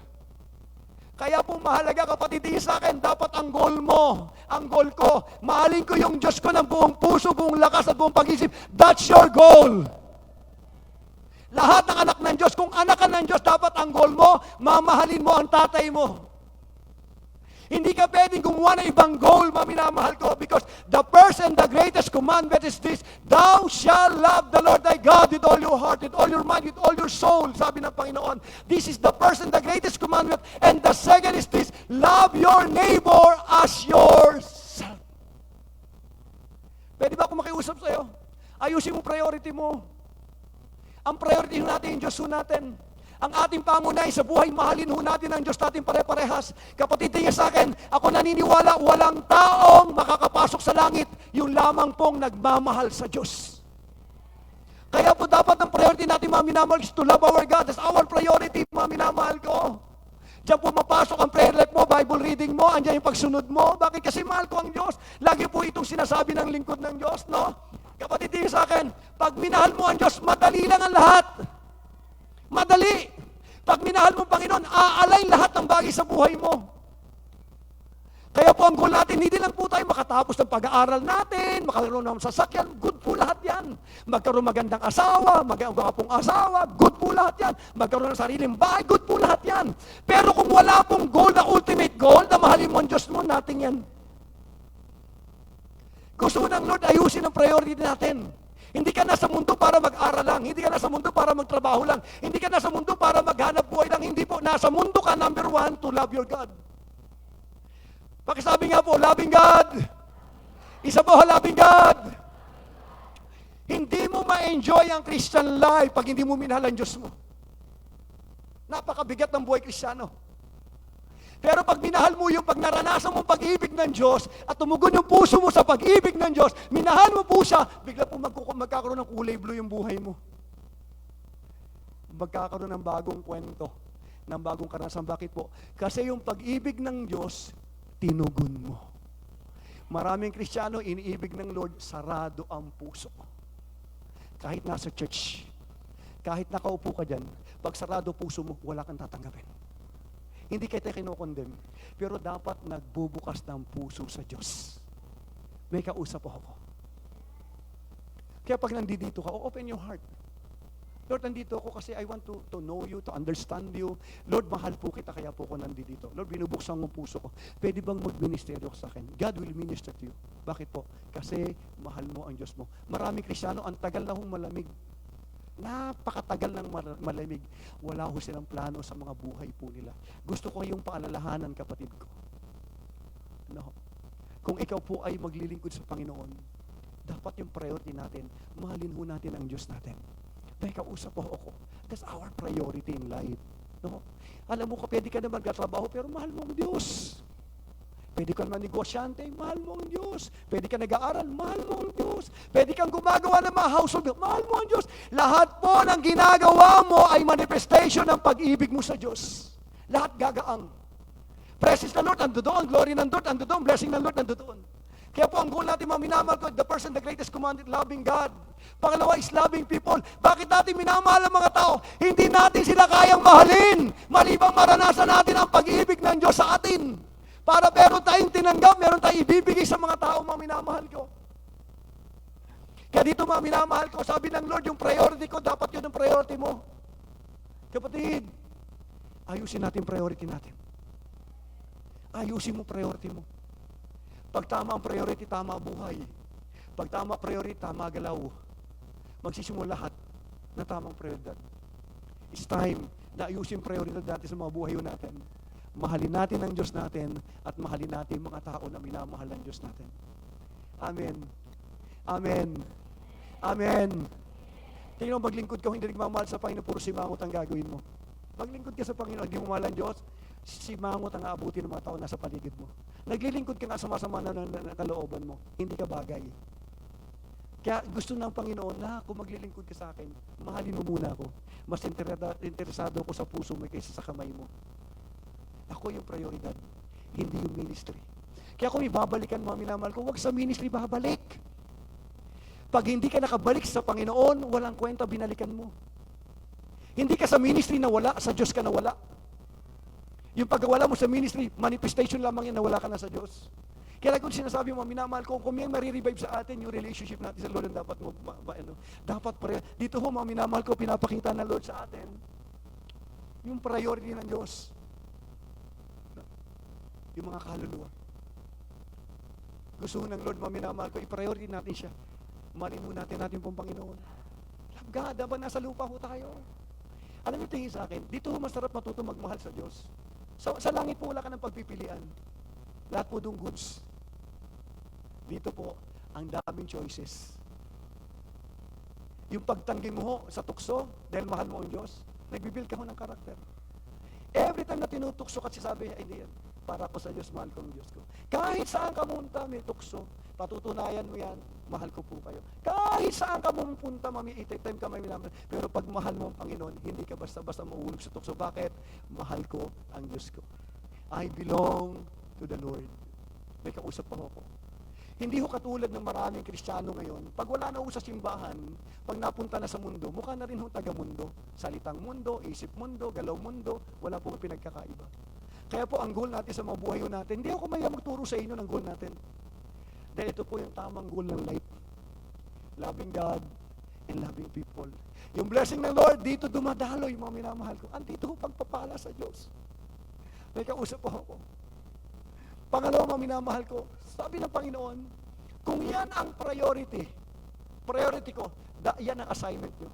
S1: Kaya po mahalaga, kapatid, sa akin, dapat ang goal mo, ang goal ko, mahalin ko yung Diyos ko ng buong puso, buong lakas at buong pag-isip. That's your goal. Lahat ng anak ng Diyos, kung anak ka ng Diyos, dapat ang goal mo, mamahalin mo ang tatay mo. Hindi ka pwedeng gumawa ng ibang goal, maminamahal ko, because the first and the greatest commandment is this, thou shalt love the Lord thy God with all your heart, with all your mind, mind, with all your soul, sabi ng Panginoon. This is the first and the greatest commandment. And the second is this, love your neighbor as yourself. Pwede ba ako makiusap sa'yo? Ayusin mo priority mo. Ang priority natin, yung Diyos natin. Ang ating pangunahin sa buhay, mahalin ho natin ang Diyos natin pare-parehas. Kapatid, tingin sa akin, ako naniniwala, walang taong makakapasok sa langit, yung lamang pong nagmamahal sa Diyos. Kaya po dapat ang priority natin, mga minamahal, is to love our God. That's our priority, mga minamahal ko. Diyan po mapasok ang prayer life mo, Bible reading mo, andyan yung pagsunod mo. Bakit? Kasi mahal ko ang Diyos. Lagi po itong sinasabi ng lingkod ng Diyos, no? Kapatid, tingin sa akin, pag minahal mo ang Diyos, madali lang ang lahat. Madali. Pag minahal mo, Panginoon, aalay lahat ng bagay sa buhay mo. Kaya po ang goal natin, hindi lang po tayo makatapos ng pag-aaral natin, makaroon ng sasakyan, good po lahat yan. Magkaroon magandang asawa, magandang asawa, good po lahat yan. Magkaroon ng sariling bahay, good po lahat yan. Pero kung wala pong goal na ultimate goal, na mahalin mo ang Diyos mo, natin yan. Gusto ng Lord, ayusin ang priority natin. Hindi ka nasa mundo para mag-aral lang. Hindi ka nasa mundo para magtrabaho lang. Hindi ka nasa mundo para maghanap buhay lang. Hindi po. Nasa mundo ka, number one, to love your God. Pakisabi nga po, loving God. Isa po, loving God. Hindi mo ma-enjoy ang Christian life pag hindi mo minahal ang Diyos mo. Napakabigat ng buhay Kristiyano. Pero pag minahal mo yung pag naranasan mo pag-ibig ng Diyos at tumugon yung puso mo sa pag-ibig ng Diyos, minahal mo po siya, bigla po magkakaroon ng kulay blue yung buhay mo. Magkakaroon ng bagong kwento, ng bagong karanasan. Bakit po? Kasi yung pag-ibig ng Diyos, tinugon mo. Maraming Kristiyano, iniibig ng Lord, sarado ang puso. Kahit nasa church, kahit nakaupo ka dyan, pag sarado puso mo, wala kang tatanggapin. Hindi kita kinokondem, pero dapat nagbubukas ng puso sa Diyos. May kausap po ako. Kaya pag nandito ka, open your heart. Lord, nandito ako kasi I want to know you, to understand you. Lord, mahal po kita, kaya po ako nandito. Lord, binubuksan mo puso ko. Pwede bang magministeryo sa akin? God will minister to you. Bakit po? Kasi mahal mo ang Diyos mo. Maraming Kristiyano, ang tagal na hong malamig. Napakatagal ng malamig. Wala ho silang plano sa mga buhay po nila. Gusto ko yung paalalahanan, kapatid ko. No. Kung ikaw po ay maglilingkod sa Panginoon, dapat yung priority natin, mahalin ho natin ang Diyos natin. Dahil kausap po ako. That's our priority in life. No? Alam mo, pwede ka na magkatrabaho, pero mahal mo ang Diyos. Pwede kang manegosyante, mahal mo ang Diyos. Pwede kang nag-aaral, mahal mo ang Diyos. Pwede kang gumagawa ng mga household, mahal mo ang Diyos. Lahat po ng ginagawa mo ay manifestation ng pag-ibig mo sa Diyos. Lahat gagaang. Presence ng Lord, ando doon. Glory ng Lord, ando doon. Blessing ng Lord, ando doon. Kaya po ang goal natin, mga minamahal ko, the first and the greatest commandment, loving God. Pangalawa is loving people. Bakit natin minamahal ang mga tao? Hindi natin sila kayang mahalin. Malibang maranasan natin ang pag-ibig ng Diyos sa atin. Para meron tayong tinanggap, meron tayong ibibigay sa mga tao, mga minamahal ko. Kaya dito, mga minamahal ko, sabi ng Lord, yung priority ko, dapat yun ang priority mo. Kapatid, ayusin natin priority natin. Ayusin mo priority mo. Pag tama ang priority, tama ang buhay. Pag tama priority, tama galaw. Magsisimula lahat na tamang prioridad. It's time na ayusin prioridad natin sa mga buhay natin. Mahalin natin ang Diyos natin at mahalin natin mga tao na minamahal ng Diyos natin. Amen. Amen. Amen. Tingnan mo, maglingkod ka, hindi nagmamahal sa Panginoon, puro simangot ang gagawin mo. Maglingkod ka sa Panginoon, hindi mo mahal ang Diyos, simangot ang aabutin ng mga tao nasa paligid mo. Naglilingkod ka nga sa masama na kalooban mo, hindi ka bagay. Kaya gusto ng Panginoon na kung maglilingkod ka sa akin, mahalin mo muna ako. Mas interesado ako sa puso mo kaysa sa kamay mo. Ako yung prioridad, hindi yung ministry. Kaya kung ibabalikan mo, minamahal ko, huwag sa ministry babalik. Pag hindi ka nakabalik sa Panginoon, walang kwenta binalikan mo. Hindi ka sa ministry nawala, sa Diyos ka nawala. Yung pagwala mo sa ministry, manifestation lamang yan, nawala ka na sa Diyos. Kaya kung sinasabi mo, minamahal ko, kung may marirevive sa atin, yung relationship natin sa Lord, dapat mo, dapat dito ho, mga minamahal ko, pinapakita ng Lord sa atin, yung priority ng Diyos. Yung mga kaluluwa. Gusto ng Lord, mga minamahal ko, i-priority natin siya. Mahalin mo natin pong Panginoon. God habang nasa lupa ho tayo. Alam niyo, tingin sa akin, dito ho masarap matuto magmahal sa Diyos. Sa langit po wala ka ng pagpipilian. Lahat po doon goods. Dito po, ang daming choices. Yung pagtanggi mo ho sa tukso, dahil mahal mo ang Diyos, nagbibuild ka ho ng karakter. Every time na tinutukso ka, sasabi, ay hindi yan. Para ko sa Diyos, mahal ko ang Diyos ko. Kahit saan ka munta, may tukso. Patutunayan mo yan, mahal ko po kayo. Kahit saan ka pumunta, time ka may minamahal. Pero pag mahal mo ang Panginoon, hindi ka basta-basta mauulog sa tukso. Bakit? Mahal ko ang Diyos ko. I belong to the Lord. May kausap pa ako. Hindi ho katulad ng maraming Kristiyano ngayon. Pag wala na ho sa simbahan, pag napunta na sa mundo, mukha na rin ho taga-mundo. Salitang mundo, isip mundo, galaw mundo, wala pong pinagkakaiba. Kaya po ang goal natin sa mga buhay natin, hindi ako may magturo sa inyo ng goal natin. Dahil ito po yung tamang goal ng life. Loving God and loving people. Yung blessing ng Lord, dito dumadalo yung mga minamahal ko. Andito ho pagpapala sa Diyos. May kausap po ako. Pangalawa, mga minamahal ko, sabi ng Panginoon, kung yan ang priority ko, yan ang assignment nyo.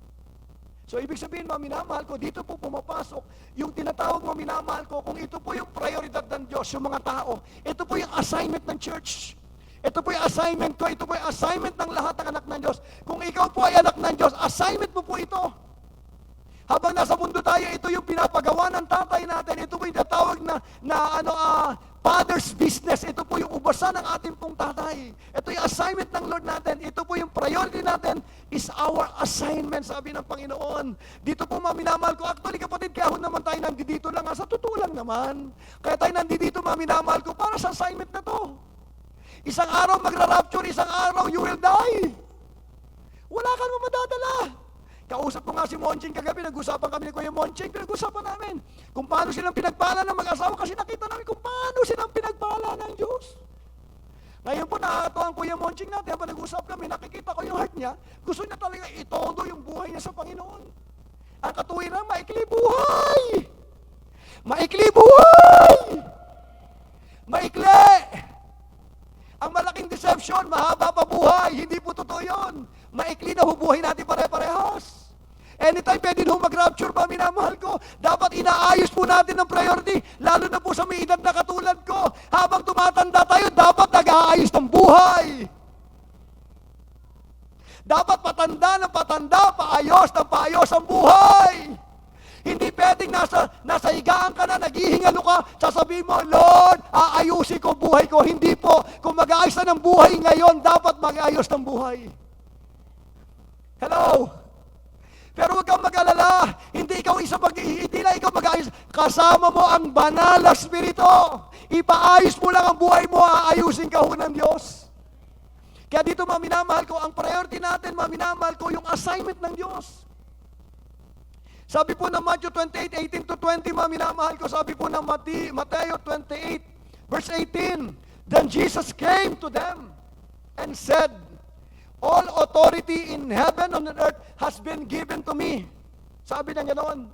S1: So, ibig sabihin, mga minamahal ko, dito po pumapasok yung tinatawag mga minamahal ko, kung ito po yung prioridad ng Diyos, yung mga tao, ito po yung assignment ng church. Ito po yung assignment ko, ito po yung assignment ng lahat ng anak ng Diyos. Kung ikaw po ay anak ng Diyos, assignment mo po ito. Habang nasa mundo tayo, ito yung pinapagawa ng tatay natin, ito po yung tinatawag Father's business. Ito po yung ubasan ng ating pong tatay. Ito yung assignment ng Lord natin. Ito po yung priority natin is our assignment, sabi ng Panginoon. Dito po minamahal ko. Actually, kapatid, kaya ho naman tayo nandito lang. Sa totoo lang naman. Kaya tayo nandito, minamahal ko, para sa assignment na to. Isang araw magra-rapture, isang araw you will die. Wala ka naman madadala. Kausap ko nga si Monching kagabi, nag-usapan kami ni Kuya Monching, pinag-usapan namin kung paano silang pinagpala ng mag-asawa kasi nakita namin kung paano silang pinagpala ng Diyos. Ngayon po, nakakatawa ang Kuya Monching natin, habang nag-usap kami, nakikita ko yung heart niya, gusto niya talaga itodo yung buhay niya sa Panginoon. Ang katuwiran, maikli buhay! Maikli buhay! Maikli! Ang malaking deception, mahaba pa buhay, hindi po totoo yun. Maikli na buhay natin pare-parehas. Anytime pwede nung mag-rapture pa, minamahal ko, dapat inaayos po natin ang priority, lalo na po sa may edad na katulad ko. Habang tumatanda tayo, dapat nag-aayos ng buhay. Dapat patanda ng patanda, paayos ng paayos ang buhay. Hindi pwedeng nasa higaan ka na, naghihingalo ka, sasabihin mo, Lord, aayusin ko buhay ko. Hindi po. Kung mag-aayos na ng buhay ngayon, dapat mag-aayos ng buhay. Hello? Pero huwag kang mag-alala. Hindi lang ikaw mag-aayos. Kasama mo ang banal na Espiritu. Ipaayos mo lang ang buhay mo, aayusin ka ho ng Diyos. Kaya dito, minamahal ko, ang priority natin, minamahal ko, yung assignment ng Diyos. Sabi po ng Matthew 28, 18-20, minamahal ko, sabi po ng Matthew 28, verse 18, then Jesus came to them and said, all authority in heaven and on earth has been given to me. Sabi na ganoon.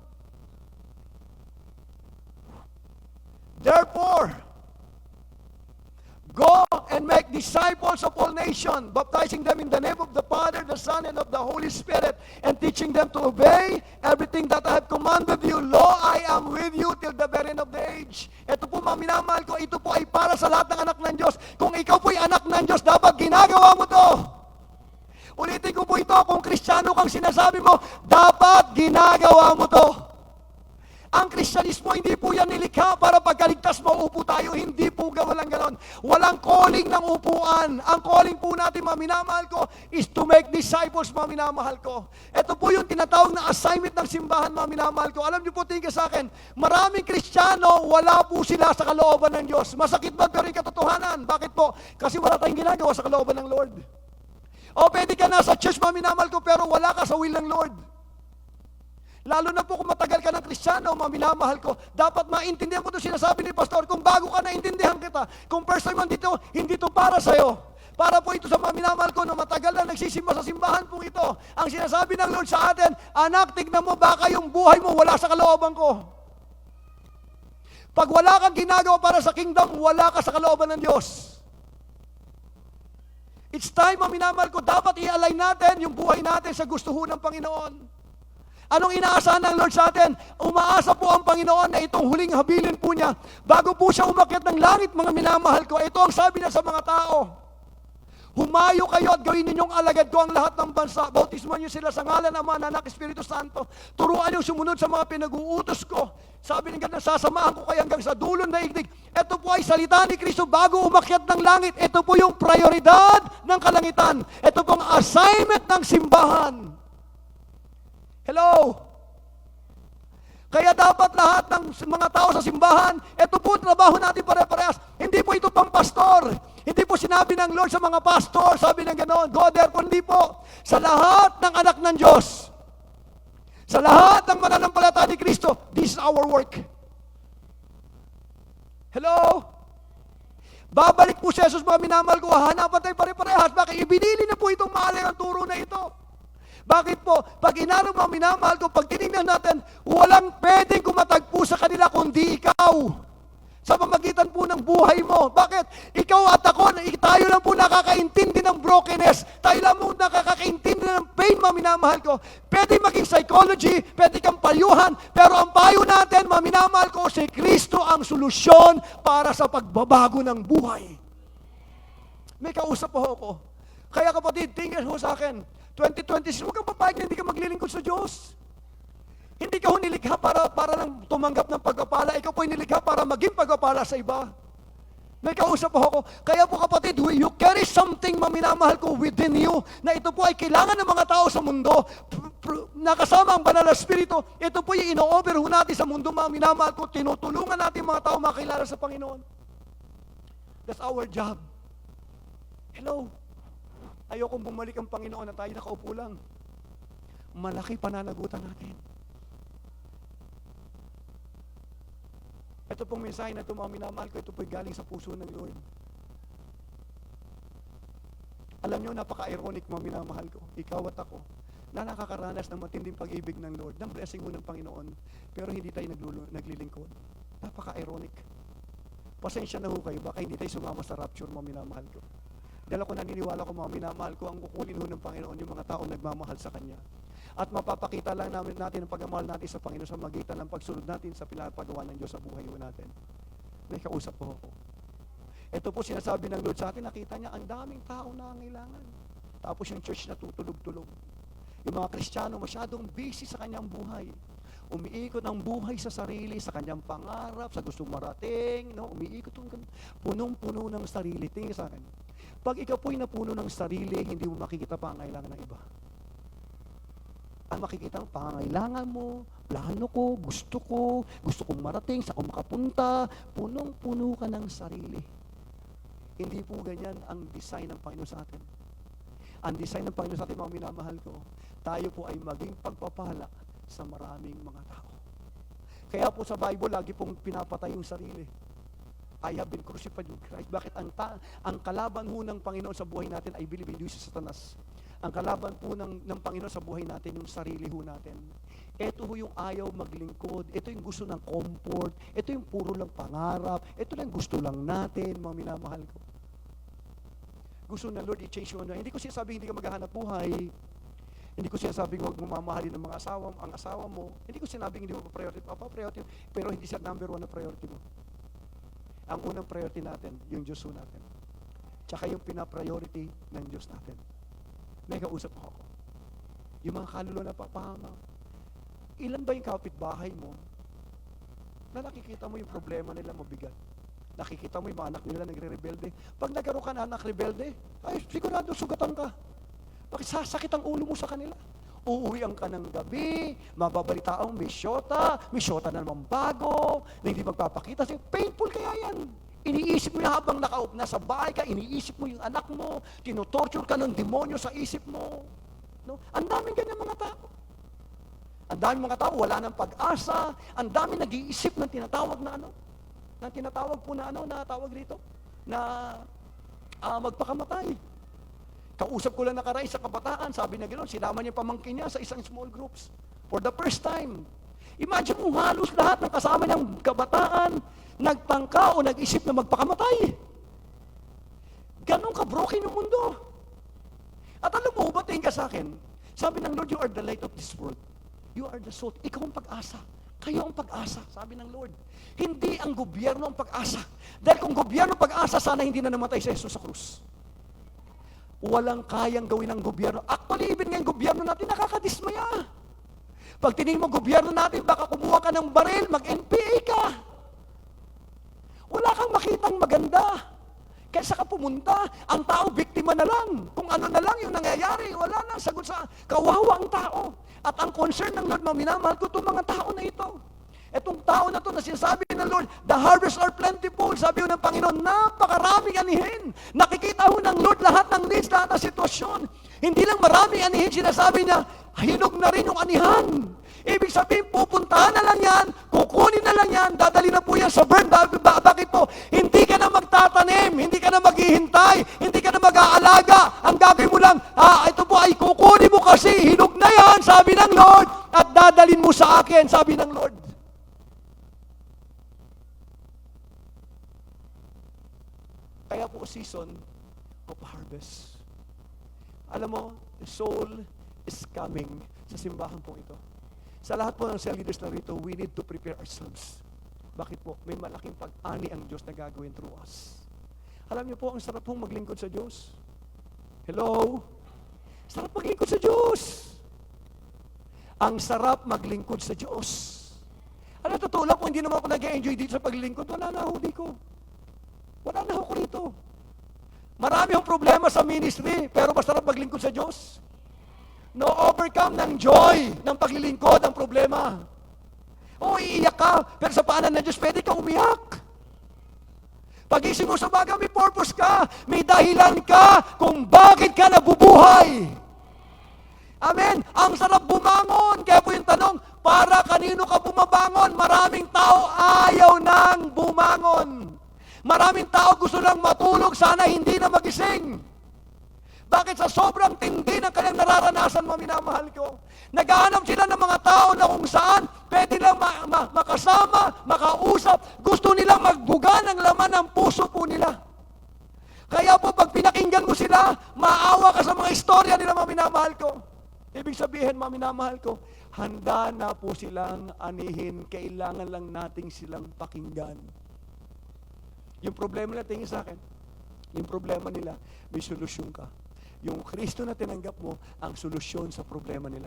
S1: Therefore, go and make disciples of all nations, baptizing them in the name of the Father, the Son, and of the Holy Spirit, and teaching them to obey everything that I have commanded you. Lo, I am with you till the very end of the age. Ito po, minamahal ko, ito po ay para sa lahat ng anak ng Diyos. Kung ikaw po ay anak ng Diyos, dapat ginagawa mo to. Ulitin ko po ito, kung Kristiyano kang sinasabi mo, dapat ginagawa mo to. Ang Kristyanismo, hindi po yan nilikha para pagkaligtas mo, upo tayo. Hindi po walang ganon. Walang calling ng upuan. Ang calling po natin, minamahal ko, is to make disciples, minamahal ko. Ito po yung tinatawag na assignment ng simbahan, minamahal ko. Alam niyo po, tingin sa akin, maraming Kristiyano, wala po sila sa kalooban ng Diyos. Masakit ba, pero yung katotohanan. Bakit po? Kasi wala tayong ginagawa sa kalooban ng Lord. O pwede ka na sa church, minamahal ko, pero wala ka sa will ng Lord. Lalo na po kung matagal ka ng Kristiyano, minamahal ko, dapat maintindihan mo ito sinasabi ni Pastor. Kung bago ka, naintindihan kita. Kung first time dito, hindi ito para sa'yo. Para po ito sa minamahal ko na matagal na nagsisimba sa simbahan po ito. Ang sinasabi ng Lord sa atin, anak, tignan mo, baka yung buhay mo wala sa kalooban ko. Pag wala kang ginagawa para sa kingdom, wala ka sa kalooban ng Diyos. It's time, mga minamahal ko, dapat i-align natin yung buhay natin sa gusto ng Panginoon. Anong inaasahan ng Lord sa atin? Umaasa po ang Panginoon na itong huling habilin po niya. Bago po siya umakyat ng langit, mga minamahal ko, ito ang sabi niya sa mga tao. Humayo kayo at gawin ninyong alagad ko ang lahat ng bansa. Bautismuhan niyo sila sa ngalan ng Ama, Anak, Espiritu Santo. Turuan niyo sumunod sa mga pinag-uutos ko. Sabi ng ganun, sasamahan ko kayo hanggang sa dulo ng daigdig. Ito po ay salita ni Kristo bago umakyat ng langit. Ito po yung prioridad ng kalangitan. Ito pong assignment ng simbahan. Hello? Kaya dapat lahat ng mga tao sa simbahan, ito po trabaho natin pare-parehas. Hindi po ito pang pastor. Hindi po sinabi ng Lord sa mga pastor, sabi ng gano'n, go there, kundi po sa lahat ng anak ng Diyos. Sa lahat ng mananampalataya ni Kristo, this is our work. Hello? Babalik po si Jesus, mga minamahal ko, hanapan tayo pare-parehas. Bakit? Ibinili na po itong maaling ang turo na ito. Bakit po? Pag inarang mga minamahal ko, pag tinignan natin, walang pwedeng kumatagpo sa kanila kundi ikaw. Sa pamagitan po ng buhay mo. Bakit? Ikaw at ako, tayo lang po nakakaintindi ng brokenness. Tayo lang po nakakaintindi ng pain, mga minamahal ko. Pwede maging psychology, pwede kang payuhan, pero ang payo natin, mga minamahal ko, si Kristo ang solusyon para sa pagbabago ng buhay. May kausap po ako. Kaya kapatid, tingin ho sa akin, 2026, huwag kang papayag na hindi ka maglilingkod sa Diyos. Hindi ka nilikha para lang tumanggap ng pagpapala. Ikaw po nilikha para maging pagpapala sa iba. May kausap po ako. Kaya po kapatid, you carry something, maminamahal ko, within you, na ito po ay kailangan ng mga tao sa mundo. Nakasama ang banal na Espiritu. Ito po yung ino-over natin sa mundo, maminamahal ko. Tinutulungan natin mga tao makilala sa Panginoon. That's our job. Hello? Ayokong bumalik ang Panginoon na tayo nakaupo lang. Malaki pananagutan natin. Ito pong mensahe na ito, mga minamahal ko, ito po'y galing sa puso ng Lord. Alam nyo, napaka-ironic, mga minamahal ko, ikaw at ako, na nakakaranas ng matinding pag-ibig ng Lord, ng blessing mo ng Panginoon, pero hindi tayo naglilingkod. Napaka-ironic. Pasensya na ho kayo, baka hindi tayo sumama sa rapture, mga minamahal ko. Dahil ako naniniwala ko, mga minamahal ko, ang kukunin ho ng Panginoon yung mga taong nagmamahal sa Kanya. At mapapakita lang natin ang pagmamahal natin sa Panginoon sa magitan ng pagsunod natin sa pinapagawa ng Diyos sa buhay natin. May kausap po ako. Ito po sinasabi ng Lord sa akin, nakita niya, ang daming tao na nangangailangan. Tapos yung church na tutulog-tulog. Yung mga Kristiyano masyadong busy sa kanyang buhay. Umiikot ang buhay sa sarili, sa kanyang pangarap, sa gustong marating, no? Umiikot ang punong-puno ng sarili. Tingin sa akin. Pag ikaw po'y napuno ng sarili, hindi mo makikita pa ang kailangan ng iba. Ang makikita ang pangangailangan mo, plano ko, gusto kong marating, sa kung makapunta, punong-puno ka ng sarili. Hindi po ganyan ang design ng Panginoon sa atin. Ang design ng Panginoon sa atin, mga minamahal ko, tayo po ay maging pagpapala sa maraming mga tao. Kaya po sa Bible, lagi pong pinapatay yung sarili. I have been crucified with Christ. Bakit? Ang kalaban ho ng Panginoon sa buhay natin ay bilibili si Satanas. Ang kalaban po ng Panginoon sa buhay natin, yung sarili ho natin. Ito ho yung ayaw maglingkod. Ito yung gusto ng comfort. Ito yung puro lang pangarap. Ito lang gusto lang natin, mga minamahal ko. Gusto na Lord, i-change mo na. Hindi ko sinasabi hindi ka maghahanap buhay. Hindi ko sinasabing huwag mo mamahalin ang asawa mo. Hindi ko sinabing hindi mo pa-priority. Pero hindi siya number one na priority mo. Ang unang priority natin, yung Diyos natin. Tsaka yung pina-priority ng Diyos natin. May kausap ako. Yung mga kaluluwa na papahama. Ilan ba yung kapitbahay mo na nakikita mo yung problema nila mabigat? Nakikita mo yung mga anak nila nagre-rebelde. Pag nagkaroon ka na anak rebelde, ay sigurado sugatan ka. Bakit sasakit ang ulo mo sa kanila? Uuwian ka ng gabi, mababalita ang may syota na naman bago, na hindi magpapakita sa'yo. Painful kaya yan. Iniisip mo yung habang nasa bahay ka, iniisip mo yung anak mo, tinotorture ka ng demonyo sa isip mo. No? Ang daming ganyan mga tao. Ang daming mga tao, wala ng pag-asa. Ang daming nag-iisip ng tinatawag na magpakamatay. Kausap ko lang nakaray sa kabataan, sabi na gano'n, sinama niya pamangkin niya sa isang small groups. For the first time. Imagine mo, halos lahat ng kasama niyang kabataan, nagtangka o nag-isip na magpakamatay. Ganon ka-broken yung mundo. At alam mo, batiin ka sa akin. Sabi ng Lord, you are the light of this world. You are the salt. Ikaw ang pag-asa. Kayo ang pag-asa, sabi ng Lord. Hindi ang gobyerno ang pag-asa. Dahil kung gobyerno pag-asa, sana hindi na namatay si Jesus sa krus. Walang kayang gawin ng gobyerno. Actually, even ngayong gobyerno natin, nakakadismaya. Pag tingin mo gobyerno natin, baka kumuha ka ng baril, mag-NPA ka. Wala kang makitang maganda. Kaysa ka pumunta, ang tao, biktima na lang. Kung ano na lang yung nangyayari, wala na sagot sa kawawa ang tao. At ang concern ng Lord, minamahal ko itong mga tao na ito. Itong tao na ito na sinasabi ng Lord, the harvest are plentiful. Sabi ho ng Panginoon, napakaraming anihin. Nakikita ho ng Lord lahat ng needs, lahat ng sitwasyon. Hindi lang maraming anihin, sinasabi niya, hinog na rin yung anihan. Ibig sabihin, pupuntahan na lang yan, kukunin na lang yan, dadali na po yan sa burn. Bakit po? Hindi ka na magtatanim, hindi ka na maghihintay, hindi ka na mag-aalaga. Ang gagawin mo lang, ito po ay kukunin mo kasi, hinog na yan, sabi ng Lord, at dadalin mo sa akin, sabi ng Lord. Kaya po season of harvest. Alam mo, the soul is coming sa simbahan po ito. Sa lahat po ng cell leaders na rito, we need to prepare ourselves. Bakit po? May malaking pag-ani ang Diyos na gagawin through us. Alam niyo po, ang sarap pong maglingkod sa Diyos. Hello? Sarap maglingkod sa Diyos. Ang sarap maglingkod sa Diyos. Ano, totoo lang, kung hindi naman ako nag-enjoy dito sa paglingkod, wala na ako dito. Wala na ako rito. Marami akong problema sa ministry, pero masarap maglingkod sa Diyos. No overcome ng joy ng paglilingkod ang problema. O iiyak ka, pero sa paanan ng Diyos, pwede ka umiyak. Pag-isip mo sa baga, may purpose ka, may dahilan ka kung bakit ka nabubuhay. Amen. Ang sarap bumangon. Kaya po yung tanong, para kanino ka bumabangon? Maraming tao ayaw nang bumangon. Maraming tao gusto lang matulog, sana hindi na magising. Bakit? Sa sobrang tindi ng kanyang nararanasan, minamahal ko. Naghahanap sila ng mga tao na kung saan pwede lang makasama, makausap. Gusto nilang magbuga ng laman ng puso po nila. Kaya po, pag pinakinggan mo sila, maawa ka sa mga istorya nila, minamahal ko. Ibig sabihin, minamahal ko, handa na po silang anihin, kailangan lang nating silang pakinggan. Yung problema nila, tingin sa akin, yung problema nila, may solusyon ka. Yung Kristo na tinanggap mo, ang solusyon sa problema nila.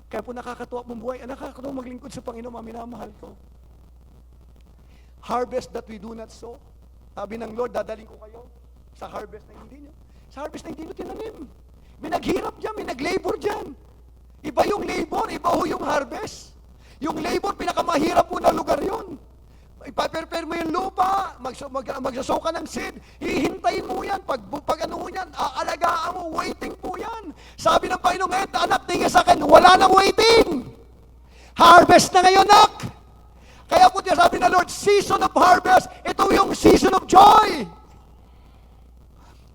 S1: Kaya po nakakatuwa mong buhay, nakakatuwa maglingkod sa Panginoon, minamahal ko. Harvest that we do not sow. Sabi ng Lord, dadaling ko kayo sa harvest na hindi nyo. Sa harvest na hindi nyo tinanim. May naghirap dyan, may nag-labor dyan. Iba yung labor, iba ho yung harvest. Yung labor, pinakamahirap po na lugar yun. Ipaprepare mo yung lupa, magsasow ka ng seed, hihintayin mo yan, pag ano yan, aalagaan mo, waiting po yan. Sabi ng Panginoon ngayon, anak, tingin sa akin, wala nang waiting. Harvest na ngayon, anak. Kaya po sabi ng Lord, season of harvest, ito yung season of joy.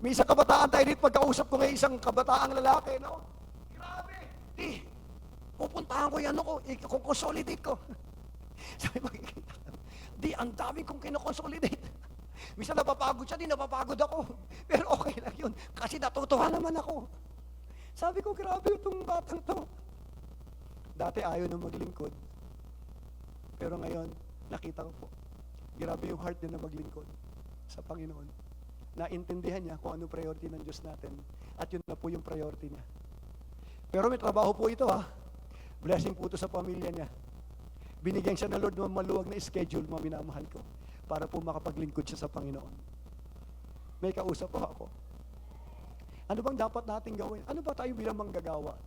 S1: May isang kabataan tayo dito, pagkausap ko ngayon isang kabataang lalaki, no? Grabe, pupuntahan ko yan ako, i-consolidate ko. Sabi ko, ang dami kong kinoconsolidate. Minsan napapagod siya, di napapagod ako. Pero okay lang yun, kasi natutuwa naman ako. Sabi ko, grabe itong batang to. Dati ayaw na maglingkod. Pero ngayon, nakita ko po, grabe yung heart niya na maglingkod sa Panginoon. Naintindihan niya kung ano priority ng Diyos natin. At yun na po yung priority niya. Pero may trabaho po ito Blessing po ito sa pamilya niya. Binigyan siya ng Lord ng maluwag na schedule, minamahal ko, para po makapaglingkod siya sa Panginoon. May kausap po ako. Ano bang dapat natin gawin? Ano ba tayo bilang manggagawa?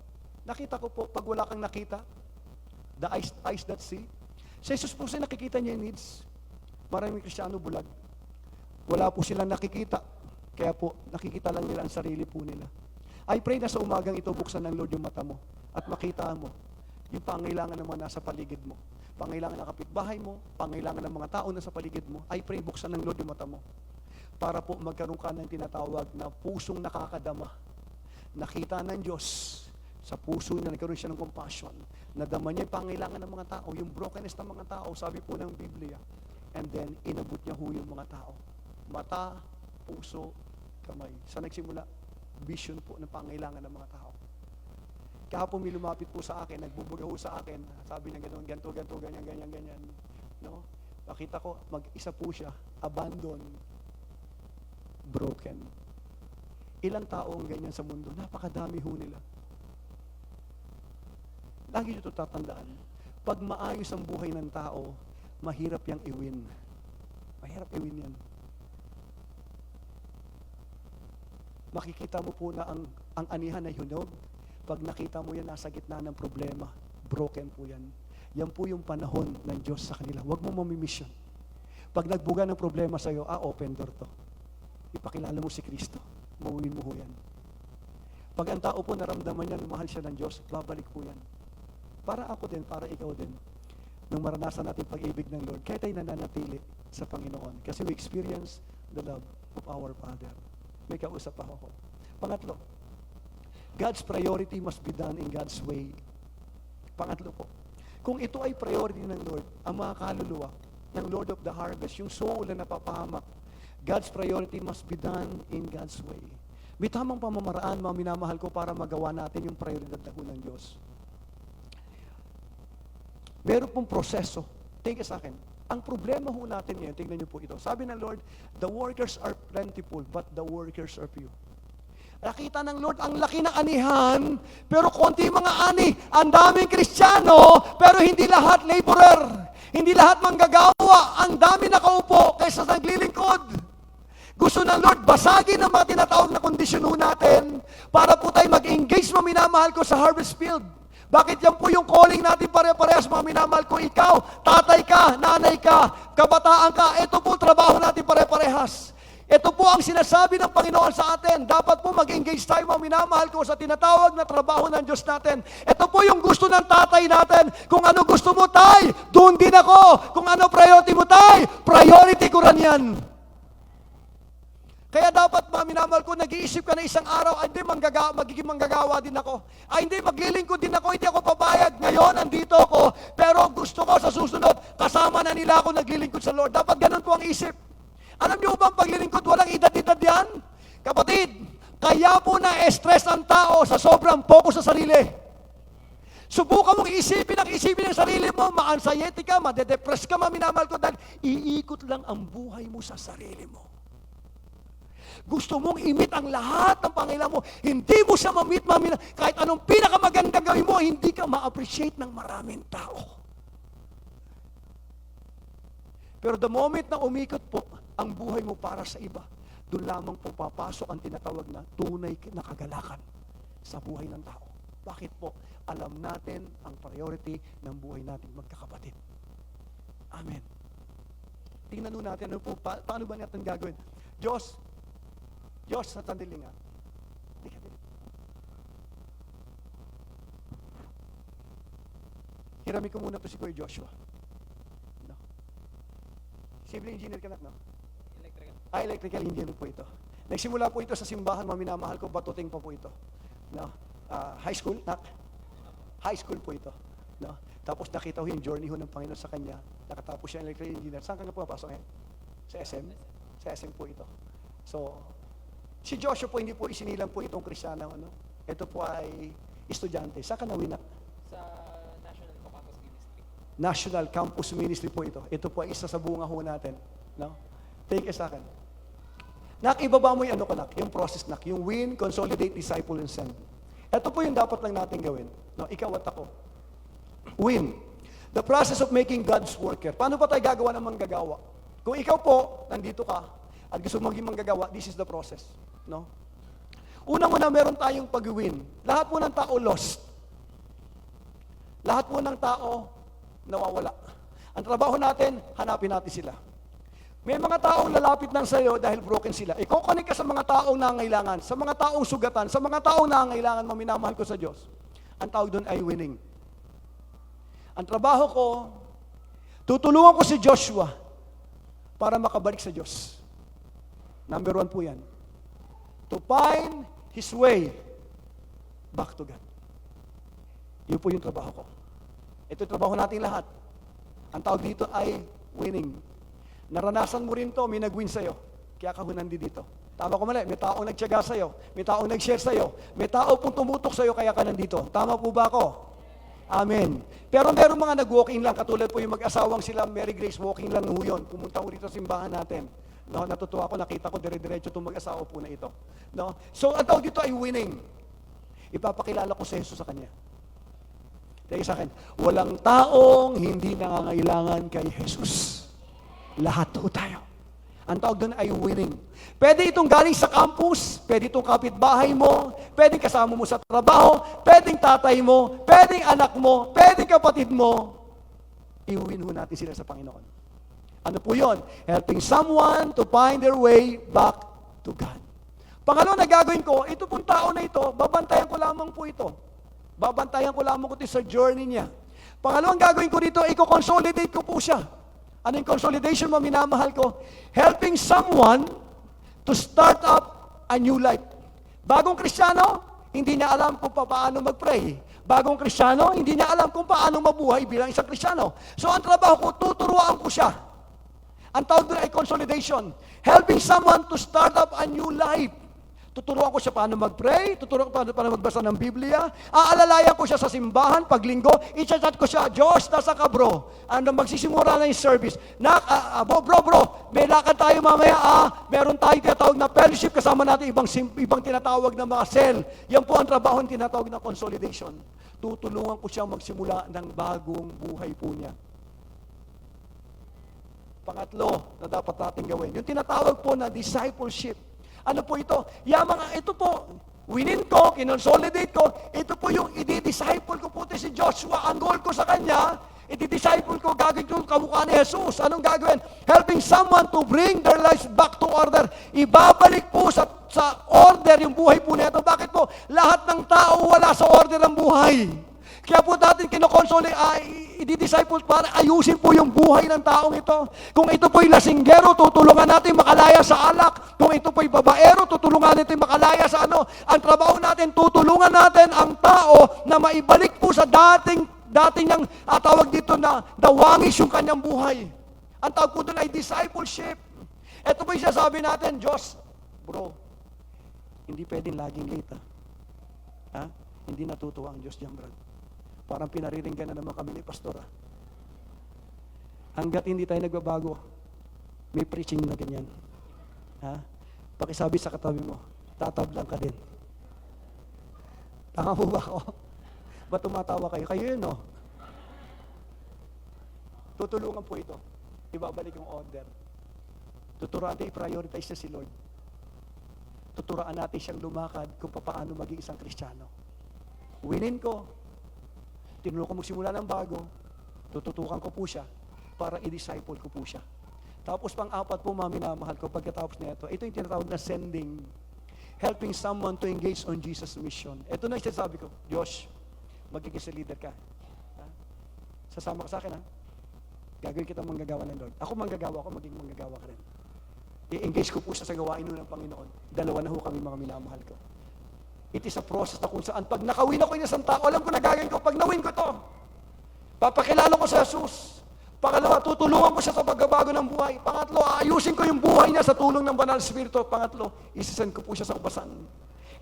S1: Nakita ko po, pag wala kang nakita, the eyes that see, sa Jesus po siya nakikita niya yung needs. Maraming Kristiyano bulag. Wala po silang nakikita. Kaya po, nakikita lang nila ang sarili po nila. I pray na sa umagang ito, buksan ng Lord yung mata mo at makita mo yung pangailangan ng mga nasa paligid mo. Pangailangan ng kapitbahay mo, pangailangan ng mga tao na sa paligid mo, I pray buksan ng Lord yung mata mo para po magkaroon ka ng tinatawag na pusong nakakadama. Nakita ng Diyos sa puso niya, nagkaroon siya ng compassion. Nadama niya yung pangailangan ng mga tao, yung brokenness ng mga tao, sabi po ng Biblia. And then, inabot niya ho yung mga tao. Mata, puso, kamay. Saan nagsimula? vision po ng pangailangan ng mga tao. Kahapon may lumapit po sa akin, nagbubuga po sa akin, sabi niya gano'n, ganto, ganyan. No? Nakita ko, mag-isa po siya, abandoned, broken. Ilang tao ang ganyan sa mundo? Napakadami ho nila. Lagi nyo ito tatandaan. Pag maayos ang buhay ng tao, mahirap yang i-win. Mahirap i-win yan. Makikita mo po na ang anihan ay hunog. Pag nakita mo yan, nasa gitna ng problema, broken po yan. Yan po yung panahon ng Diyos sa kanila. Huwag mo mamimiss yan. Pag nagbuga ng problema sa'yo, open door to. Ipakilala mo si Kristo. Mauwin mo ho yan. Pag ang tao po naramdaman niya, mahal siya ng Diyos, babalik po yan. Para ako din, para ikaw din. Nung maranasan natin pag-ibig ng Lord, kaya tayo nananatili sa Panginoon. Kasi we experience the love of our Father. May kausap ako. Pangatlo, God's priority must be done in God's way. Pangatlo po, kung ito ay priority ng Lord, ang mga kaluluwa ng Lord of the harvest, yung soul na napapahamak, God's priority must be done in God's way. May tamang pamamaraan, mga minamahal ko, para magawa natin yung prioridad ng Diyos. Meron pong proseso. Tingnan sa akin. Ang problema ho natin ngayon, tingnan niyo po ito. Sabi ng Lord, the workers are plentiful, but the workers are few. Nakita ng Lord, ang laki ng anihan, pero konti mga ani. Ang daming Kristiyano, pero hindi lahat laborer. Hindi lahat manggagawa. Ang dami nakaupo kaysa naglilingkod. Gusto ng Lord, basagin ang mga tinatawag na kondisyon ho natin para po tayo mag-engage, mga minamahal ko, sa harvest field. Bakit yan po yung calling natin pare-parehas, mga minamahal ko? Ikaw, tatay ka, nanay ka, kabataan ka, ito po trabaho natin pare-parehas. Ito po ang sinasabi ng Panginoon sa atin. Dapat po mag-engage tayo, mga minamahal ko, sa tinatawag na trabaho ng Diyos natin. Ito po yung gusto ng tatay natin. Kung ano gusto mo, tay, doon din ako. Kung ano priority mo, tay, priority ko rin yan. Kaya dapat, mga minamahal ko, nag-iisip ka na isang araw, ay hindi, magiging manggagawa din ako. Ay hindi, maglilingkod din ako, hindi ako papayag. Ngayon, andito ako, pero gusto ko sa susunod, kasama na nila ako naglilingkod sa Lord. Dapat ganun po ang isip. Alam niyo ba, ang paglilingkod, walang edad-edad yan? Kapatid, kaya po na-stress ang tao sa sobrang focus sa sarili. Subukan mong isipin ang sarili mo, ma-anxiety ka, ma-depress ka, mga minamahal ko, dahil iikot lang ang buhay mo sa sarili mo. Gusto mong i-meet ang lahat ng pangailangan mo. Hindi mo siya ma-meet, kahit anong pinakamagandang gawin mo, hindi ka ma-appreciate ng maraming tao. Pero the moment na umikot po ang buhay mo para sa iba, doon lamang po papasok ang tinatawag na tunay na kagalakan sa buhay ng tao. Bakit po? Alam natin ang priority ng buhay natin magkakapatid. Amen. Tingnan natin ano po, paano ba natin gagawin? Diyos, sa tandili nga. Hirami ko muna to si Kuya Joshua. No. Civil engineer ka na, no? Electrical engineer po ito. Nagsimula po ito sa simbahan, mga minamahal ko, batuting pa po ito. No? High school, high school po ito. No? Tapos nakita ko yung journey ho ng Panginoon sa kanya. Nakatapos siya electrical engineer. Saan ka nga pumapasok ngayon? Sa SM? Sa SM po ito. So, si Joshua po, hindi po isinilang po itong Kristiyano. Ano? Ito po ay estudyante. Saan ka nawinak?
S2: Sa National Campus Ministry.
S1: National Campus Ministry po ito. Ito po ay isa sa bunga ho natin. No? Take it sa akin. Nak, ibaba mo yung ano ko, nak, yung process, nak, yung win, consolidate, disciple, and send. Ito po yung dapat lang natin gawin. No? Ikaw at ako. Win. The process of making God's worker. Paano pa tayo gagawa ng manggagawa? Kung ikaw po, nandito ka, at gusto maging manggagawa, this is the process. No? Unang-una, meron tayong pag-win. Lahat po ng tao lost. Lahat po ng tao nawawala. Ang trabaho natin, hanapin natin sila. May mga taong lalapit ng sayo dahil broken sila. Iko-connect ka sa mga taong nangangailangan, sa mga taong sugatan, sa mga taong nangangailangan, maminamahal ko sa Diyos. Ang tawag doon ay winning. Ang trabaho ko, tutulungan ko si Joshua para makabalik sa Diyos. Number 1 po yan. To find his way back to God. Yun po yung trabaho ko. Ito yung trabaho natin lahat. Ang tawag dito ay winning. Naranasan mo rin to, may nag-win sa'yo. Kaya ka ho nandito. Tama ko mali, may taong nagtiyaga sa'yo, may taong nag-share sa'yo, may tao pong tumutok sa'yo kaya ka nandito. Tama po ba ako? Amen. Pero meron mga nag-walking lang, katulad po yung mag-asawang sila, Mary Grace, walking lang ho yun. Pumunta ko rito sa simbahan natin. No, natutuwa ako, nakita ko dire-diretso itong mag-asawa po na ito. No? So, ang tawag dito ay winning. Ipapakilala ko sa Jesus sa kanya. Dahil sa akin, walang taong hindi nangangailangan kay Jesus. Lahat po tayo. Ang tawag doon ay winning. Pwede itong galing sa campus, pwede itong kapitbahay mo, pwedeng kasama mo sa trabaho, pwedeng tatay mo, pwedeng anak mo, pwedeng kapatid mo. I-win ho natin sila sa Panginoon. Ano po yun? Helping someone to find their way back to God. Pangalawa na gagawin ko, ito pong tao na ito, babantayan ko lamang po ito. Babantayan ko lamang ko ito sa journey niya. Pangalawang gagawin ko dito, i-consolidate ko po siya. Ano yung consolidation mo, minamahal ko? Helping someone to start up a new life. Bagong Kristiyano, hindi niya alam kung paano mag-pray. Bagong Kristiyano, hindi niya alam kung paano mabuhay bilang isang Kristiyano. So ang trabaho ko, tuturuan ko siya. Ang tawag doon ay consolidation. Helping someone to start up a new life. Tuturuan ko siya paano mag-pray, tuturuan ko paano magbasa ng Biblia, aalalayan ko siya sa simbahan, paglinggo, i-chat ko siya, Diyos, nasa ka bro, magsisimula na yung service, bro, may lakad tayo mamaya, meron tayong tinatawag na fellowship, kasama natin ibang tinatawag na mga cell, yan po ang trabaho ng tinatawag na consolidation. Tutulungan ko siya magsimula ng bagong buhay po niya. Pangatlo na dapat natin gawin, yung tinatawag po na discipleship. Ano po ito? Ito po, winin ko, kinonsolidate ko, ito po yung i-disciple ko po si Joshua. Ang goal ko sa kanya, i-disciple ko, gagawin ko kamukha ni Jesus. Anong gagawin? Helping someone to bring their lives back to order. Ibabalik po sa order yung buhay po nito. Bakit po? Lahat ng tao wala sa order ng buhay. Kaya po natin i-disciple para ayusin po yung buhay ng taong ito. Kung ito po'y lasinggero, tutulungan natin makalaya sa alak. Kung ito po'y babaero, tutulungan natin makalaya sa ano. Ang trabaho natin, tutulungan natin ang tao na maibalik po sa dating niyang tawag dito na dawangis yung kanyang buhay. Ang tawag po doon ay discipleship. Ito po'y sasabi natin, Diyos, bro, hindi pwedeng laging late. Ha? Hindi natutuwa ang Diyos diyan, bro. Parang pinariringgan na naman kami ni Pastor. Hanggat hindi tayo nagbabago, may preaching na ganyan. Ha? Pakisabi sa katabi mo, tatablang ka din. Tama po ba ako? Ba't tumatawa kayo? Kayo yun, no? Tutulungan po ito. Ibabalik yung order. Tuturuan natin i-prioritize na si Lord. Tuturuan natin siyang lumakad kung paano maging isang Kristiyano. Winin ko. Tinulungan ko magsimula ng bago, tututukan ko po siya para i-disciple ko po siya. Tapos pang-apat po, minamahal ko, pagkatapos na ito yung tinatawag na sending, helping someone to engage on Jesus' mission. Ito na yung sinasabi ko, Josh, magiging sa leader ka. Ha? Sasama ka sa akin, ha? Gagawin kita manggagawa ng Lord. Ako manggagawa ko, maging manggagawa ka rin. I-engage ko po siya sa gawain ng Panginoon. Dalawa na ho kami mga minamahal ko. It is a process na kung saan, pag nakawin ako yung isang tao, alam ko na gagawin ko, pag nawin ko to, papakilala ko sa Jesus. Pangalawa, tutulungan ko siya sa pagbabago ng buhay. Pangatlo, aayusin ko yung buhay niya sa tulong ng Banal Espiritu. Pangatlo, isisend ko po siya sa ubasan.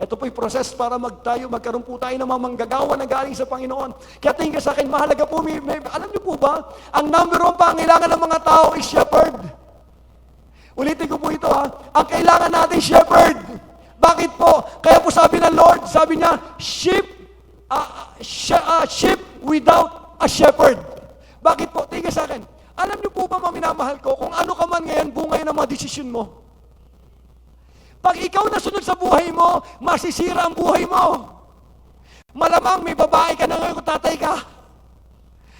S1: Ito po'y process para magkaroon po tayo ng mga manggagawa na galing sa Panginoon. Kaya tingin ka sa akin, mahalaga po, alam niyo po ba, ang number one pangailangan ng mga tao is shepherd. Ulitin ko po ito, ha. Ang kailangan natin, shepherd. Bakit po? Kaya po sabi ng Lord, sabi niya, sheep without a shepherd. Bakit po? Tingnan sa akin. Alam niyo po ba, minamahal ko, kung ano ka man ngayon, bungay ng mga desisyon mo. Pag ikaw nasunod sa buhay mo, masisira ang buhay mo. Malamang may babae ka na ngayon kung tatay ka.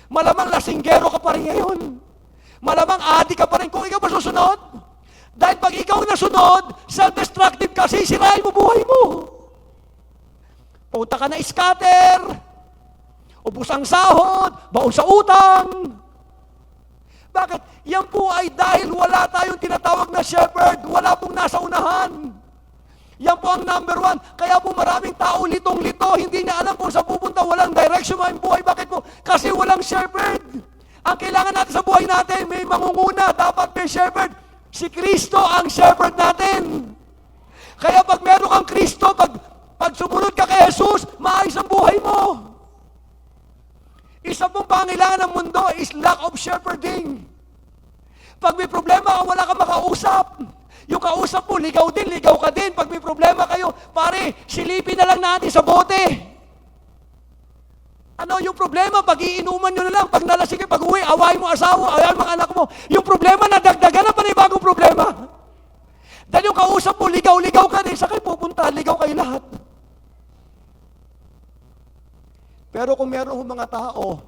S1: Malamang lasinggero ka pa rin ngayon. Malamang adi ka pa rin kung ikaw masusunod. Dahil pag ikaw nasunod, self-destructive ka, sisirain mo buhay mo. Punta ka na scatter, ubus ang sahod, baon sa utang. Bakit? Yan po ay dahil wala tayong tinatawag na shepherd, wala pong nasa unahan. Yan po ang number one. Kaya po maraming tao litong-lito, hindi niya alam kung saan pupunta, walang direction ang buhay. Bakit po? Kasi walang shepherd. Ang kailangan natin sa buhay natin, may mangunguna, dapat may shepherd. Si Kristo ang shepherd natin. Kaya pag meron kang Kristo, pag sumunod ka kay Jesus, maayos ang buhay mo. Isa pong pangailangan ng mundo is lack of shepherding. Pag may problema ka, wala ka makausap. Yung kausap mo, ligaw din, ligaw ka din. Pag may problema kayo, pare, silipin na lang natin sa bote. Ano yung problema? Pag-iinuman nyo na lang. Pag nalasing kayo, pag uwi, away mo asawa, away mo anak mo. Yung problema, nadagdagan na panibagong problema. Dahil yung kausap mo, ligaw-ligaw ka din. Sa kayo pupunta, ligaw kayo lahat. Pero kung meron ho mga tao,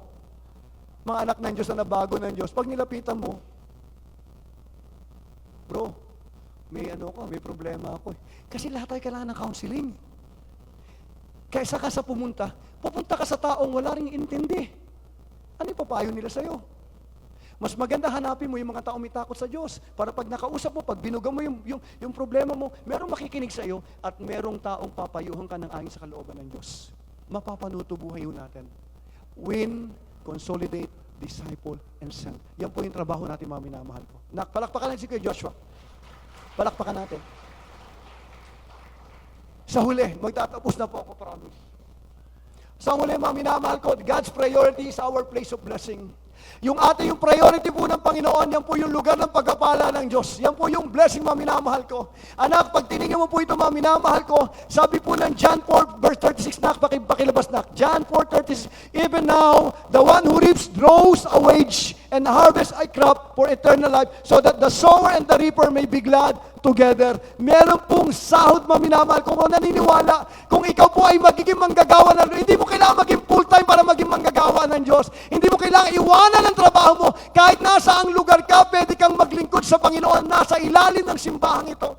S1: mga anak ng Diyos na nabago ng Diyos, pag nilapitan mo, bro, may problema ako. Kasi lahat tayo kailangan ng counseling. Kaysa ka sa pupunta ka sa taong wala ring intindi. Ano yung papayo nila sa'yo? Mas maganda hanapin mo yung mga taong may takot sa Diyos para pag nakausap mo, pag binuga mo yung problema mo, merong makikinig sa iyo at merong taong papayuhan ka ng ayon sa kalooban ng Diyos. Mapapanuto buhay yun natin. Win, consolidate, disciple, and send. Yan po yung trabaho natin, mga minamahal ko. Palakpakan natin si Kuya Joshua. Palakpakan natin. Sa huli, magtatapos na po ako, promise. Sa huli, mga minamahal ko, God's priority is our place of blessing. Yung priority po ng Panginoon, yan po yung lugar ng pagkapala ng Diyos. Yan po yung blessing, mga minamahal ko. Anak, pag tinignan mo po ito, mga minamahal ko, sabi po ng John 4, verse 36, pakilabas na. John 4:36, even now, the one who reaps draws a wage and harvests a crop for eternal life, so that the sower and the reaper may be glad together. Meron pong sahod, mga minamahal ko. Kung naniniwala, kung ikaw po ay magiging manggagawa ng Diyos, hindi mo kailangan maging full-time para maging manggagawa ng Diyos. Hindi mo kailangan iwanan ang trabaho mo. Kahit nasa ang lugar ka, pwede kang maglingkod sa Panginoon, nasa ilalim ng simbahang ito.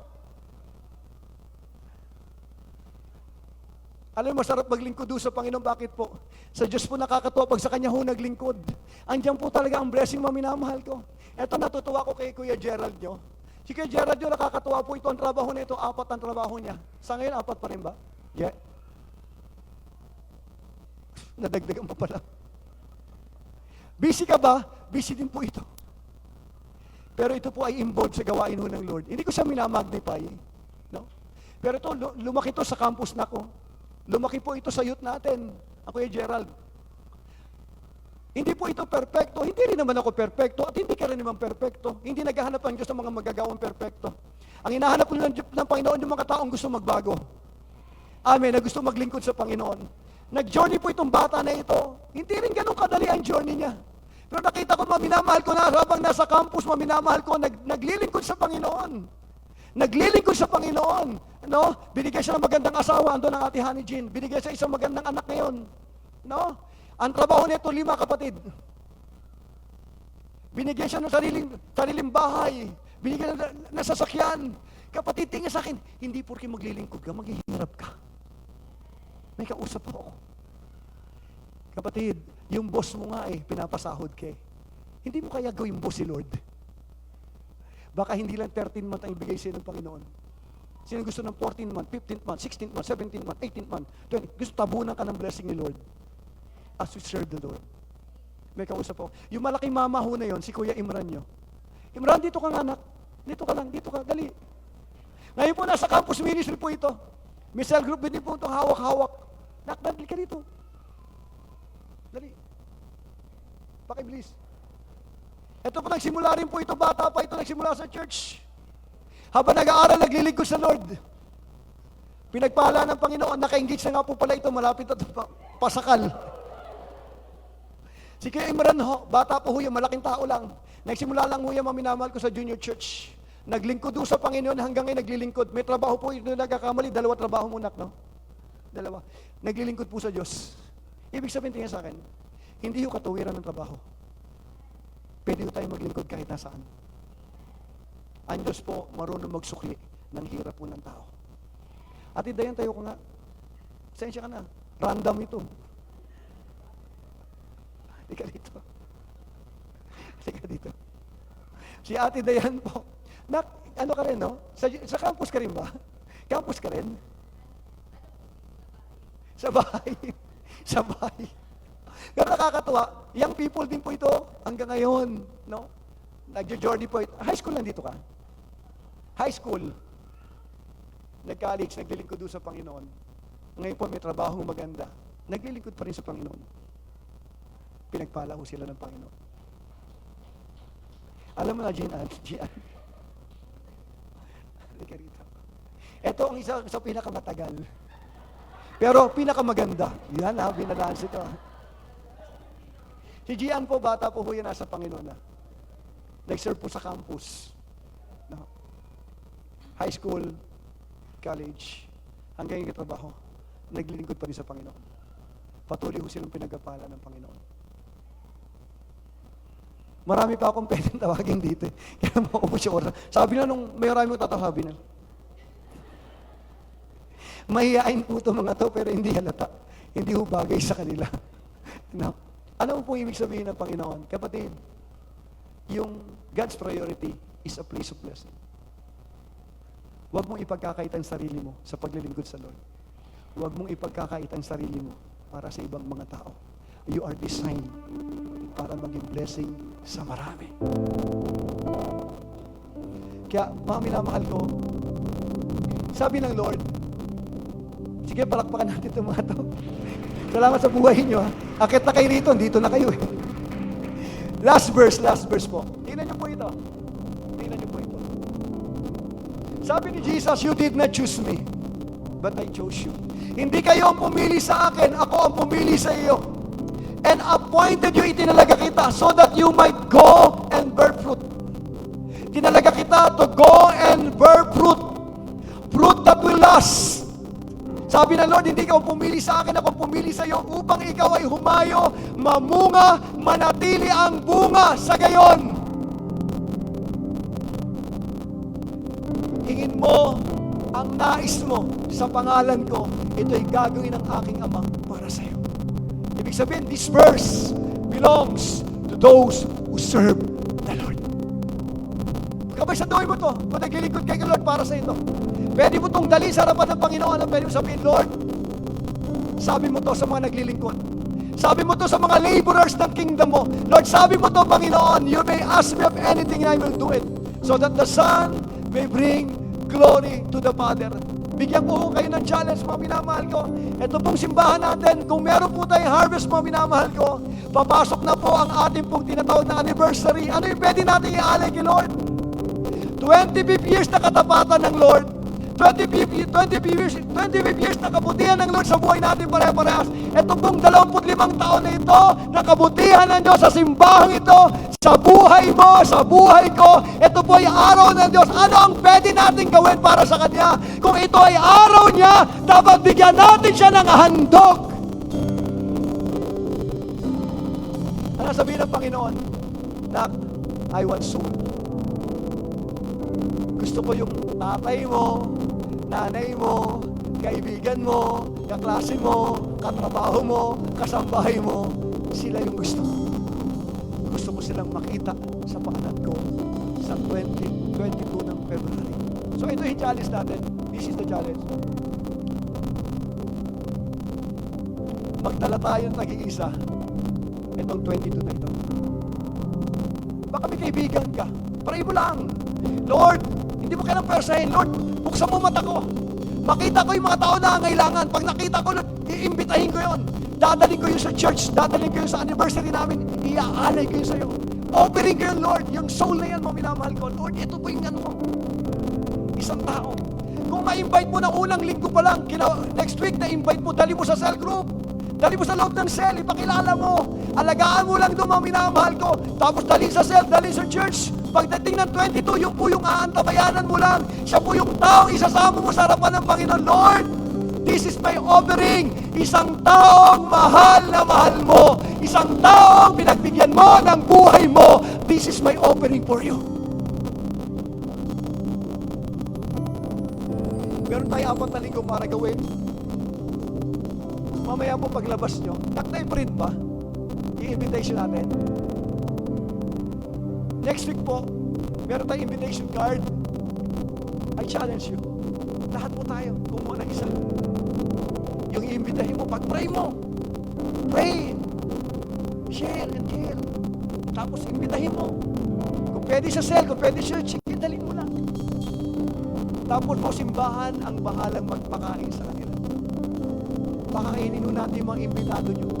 S1: Alam mo, masarap maglingkod doon sa Panginoon. Bakit po? Sa Diyos po nakakatuwa pag sa Kanya ho naglingkod. Andiyan po talaga ang blessing, mga minamahal ko. Eto, natutuwa ko kay Kuya Gerald nyo. Si Kuya Gerald nyo, nakakatuwa po ito ang trabaho na ito. 4 ang trabaho niya. Sa ngayon, 4 pa rin ba? Yeah. Nadagdagan pa pala. Busy ka ba? Busy din po ito. Pero ito po ay involved sa gawain ho ng Lord. Hindi ko siya minamagnify. No? Pero ito, lumaki ito sa campus na ko. Lumaki po ito sa youth natin. Ako Kuya Gerald. Hindi po ito perfecto. Hindi rin naman ako perfecto. At hindi ka rin naman perfecto. Hindi naghahanap ang Diyos ng mga magagawang perfecto. Ang hinahanap po ng Panginoon yung mga taong gusto magbago. Amen. Na gusto maglingkod sa Panginoon. Nag-journey po itong bata na ito. Hindi rin ganun kadali ang journey niya. Pero nakita ko, maminamahal ko na habang nasa campus, maminamahal ko, naglilingkod sa Panginoon. Naglilingkod sa Panginoon. No? Binigay siya ng magandang asawa, andun ang ate Honey Jean. Binigay siya isang magandang anak ngayon. No? Ang trabaho nito, 5 kapatid. Binigyan siya ng sariling bahay. Binigyan ng sasakyan. Kapatid, tingin sa akin, hindi porke maglilingkod ka, maghihirap ka. May kausap ako. Kapatid, yung boss mo nga pinapasahod ka. Hindi mo kaya gawin boss si Lord? Baka hindi lang 13 month ang ibigay sa'yo ng Panginoon. Sino gusto ng 14 month, 15 month, 16 month, 17 month, 18 month, 20? Gusto tabunan ka ng blessing ni Lord as we serve the Lord. May kausap ako. Yung malaking mama ho na yon, si Kuya Imran nyo. Imran, dito ka nga anak. Dito ka lang, dito ka, dali. Ngayon po, nasa campus ministry po ito. May cell group din po itong hawak-hawak. Dali ka dito. Dali. Pakibilis. Ito po, nagsimula rin po ito, bata pa ito, nagsimula sa church. Habang nag-aaral, naglilingkod sa Lord. Pinagpala ng Panginoon, naka-engage na nga po pala ito, malapit at pasakal. Si Kuya Imran ho, bata po ho yan, malaking tao lang. Nagsimula lang ho yan, maminamahal ko sa junior church. Naglingkod ho sa Panginoon, hanggang ngayon naglilingkod. May trabaho po, ito nagkakamali, 2 trabaho mo, no? 2. Naglilingkod po sa Diyos. Ibig sabihin, tingnan sa akin, hindi ho katuwiran ng trabaho. Pwede ho tayo maglingkod kahit nasaan. Ang Diyos po, marunong magsukli ng hirap po ng tao. Ate Dayan, tayo ko nga. Sensya ka na. Random ito. Halika dito. Halika dito. Si Ate Dayan po, ano ka rin, no? Sa campus ka rin ba? Campus ka rin? Sa bahay. Sa bahay. Pero nakakatuwa, young people din po ito hanggang ngayon, no? Nagjo-journey po ito. High school lang dito ka? High school. nag-college, naglilingkod doon sa Panginoon. Ngayon po may trabaho maganda. Naglilingkod pa rin sa Panginoon. Pinagpala ko sila ng Panginoon. Alam mo na, Gian. Halika rito. Ito ang isa sa pinakamatagal. Pero pinakamaganda. Yan ha, binalaan ito. Si Gian po, bata po yan nasa Panginoon na. Nag-serve po sa campus. No? High school, college, hanggang yung trabaho. Naglilingkod pa rin sa Panginoon. Patuloy ko silang pinagpala ng Panginoon. Marami pa akong pwedeng tawagin dito. Kaya maubos yung oras. Sabi na nung may marami kong tatasabi na. Mahihain po ito mga to, pero hindi halata. Hindi ho bagay sa kanila. No? Ano po ibig sabihin ng Panginoon? Kapatid, yung God's priority is a place of blessing. Huwag mong ipagkakait ang sarili mo sa paglilingkod sa Lord. Huwag mong ipagkakait ang sarili mo para sa ibang mga tao. You are designed para maging blessing sa marami. Kaya, mga minamahal ko, sabi ng Lord, sige, palakpakan natin itong mga to. Salamat sa buhay nyo. Akit na kayo rito, dito na kayo. Last verse po. Tingnan nyo po ito. Sabi ni Jesus, you did not choose me, but I chose you. Hindi kayo ang pumili sa akin, ako ang pumili sa iyo. And appointed you, itinalaga kita, so that you might go and bear fruit. Tinalaga kita to go and bear fruit. Fruit that will last. Sabi ng Lord, hindi ka pumili sa akin, ako pumili sa iyo, upang ikaw ay humayo, mamunga, manatili ang bunga sa gayon. Hingin mo ang nais mo sa pangalan ko, ito'y gagawin ng aking Ama para sa iyo. Ibig sabihin, this verse belongs to those who serve the Lord. Kabaysaduhin mo to, kung naglilingkod kay Lord para sa ito. Pwede mo itong dali sa harapan ng Panginoon at pwede mo sabihin, Lord, sabi mo to sa mga naglilingkod. Sabi mo to sa mga laborers ng kingdom mo. Lord, sabi mo to, Panginoon, you may ask me of anything and I will do it. So that the Son may bring glory to the Father. Bigyan ko kayo ng challenge, mga minamahal ko. Ito pong simbahan natin, kung meron po tayong harvest, mga minamahal ko, papasok na po ang ating pong tinatawag na anniversary. Ano yung pwede natin ialay kay Lord? 25 years na katapatan ng Lord. 25 years na kabutihan ng Lord sa buhay natin pare-parehas. Ito pong 25 taon na ito, na kabutihan ng Diyos sa simbahang ito, sa buhay mo, sa buhay ko. Ito po ay araw ng Diyos. Ano ang pwede natin gawin para sa Kanya? Kung ito ay araw niya, dapat bigyan natin siya ng handog. Ano sabihin ng Panginoon? Nak, I want soul. Gusto ko yung tatay mo, nanay mo, kaibigan mo, kaklase mo, katrabaho mo, kasambahay mo, sila yung gusto ko. Gusto ko silang makita sa paanan ko sa 22 ng February. So ito yung challenge natin. This is the challenge. Magdala tayo ng nag-iisa itong 22 na ito. Baka may kaibigan ka. Pray mo lang. Lord, hindi mo kailang persahin. Lord, buksan mo mata ko. Makita ko yung mga tao na ngailangan. Pag nakita ko, Lord, iimbitahin ko yun. Dadaling ko yun sa church. Dadaling ko yun sa anniversary namin. Iaalay ko yun sa'yo. Offering ko yun, Lord. Yung soul na yan, minamahal ko. Lord, ito po yung ano. Isang tao. Kung ma-invite mo na unang linggo pa lang, next week na-invite mo, dali mo sa cell group. Dali mo sa loob ng cell, ipakilala mo. Alagaan mo lang doon, mga minamahal ko. Tapos dali sa cell, dali sa church. Pagdating ng 22, yung po yung aantabayanan mo lang. Siya po yung tao, isasama mo sa harapan ng Panginoon. Lord, this is my offering. Isang taong mahal na mahal mo. Isang taong pinagbigyan mo ng buhay mo. This is my offering for you. Meron tayo 4 na linggo para gawin. Mamaya po paglabas nyo, print ba? I-invitation natin. Next week po, meron tayong invitation card. I challenge you. Lahat po tayo, kumuha ng isa. Yung i-invitahin mo, pag-pray mo. Pray. Share and share. Tapos invitahin mo. Kung pwede sa cell, kung pwede sa church, dalhin mo lang. Tapos po simbahan ang bahalang magpakain sa kanila. Pakakainin ho natin yung mga imbitado nyo.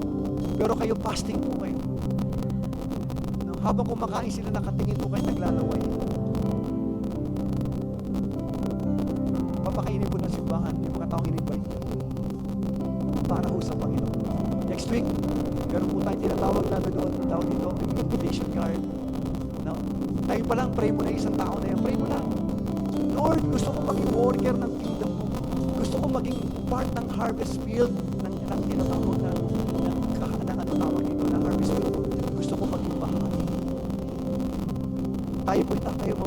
S1: Pero kayo fasting po kayo. No? Habang kumakain sila, nakatingin po kayo, naglalaway. Papakainin po ng simbahan yung mga taong in-invite para ho sa Panginoon. Next week, meron po tayong tinatawag natin doon, tawag dito, invitation card. No? Tayo pa lang, pray mo na isang tao na yan. Pray mo lang. Lord, gusto ko maging worker ng kingdom mo. Gusto ko maging part ng harvest field ng tinatawag na ano tawag dito, ng harvest field. Gusto ko maging bahagi. Tayo po, tayo mo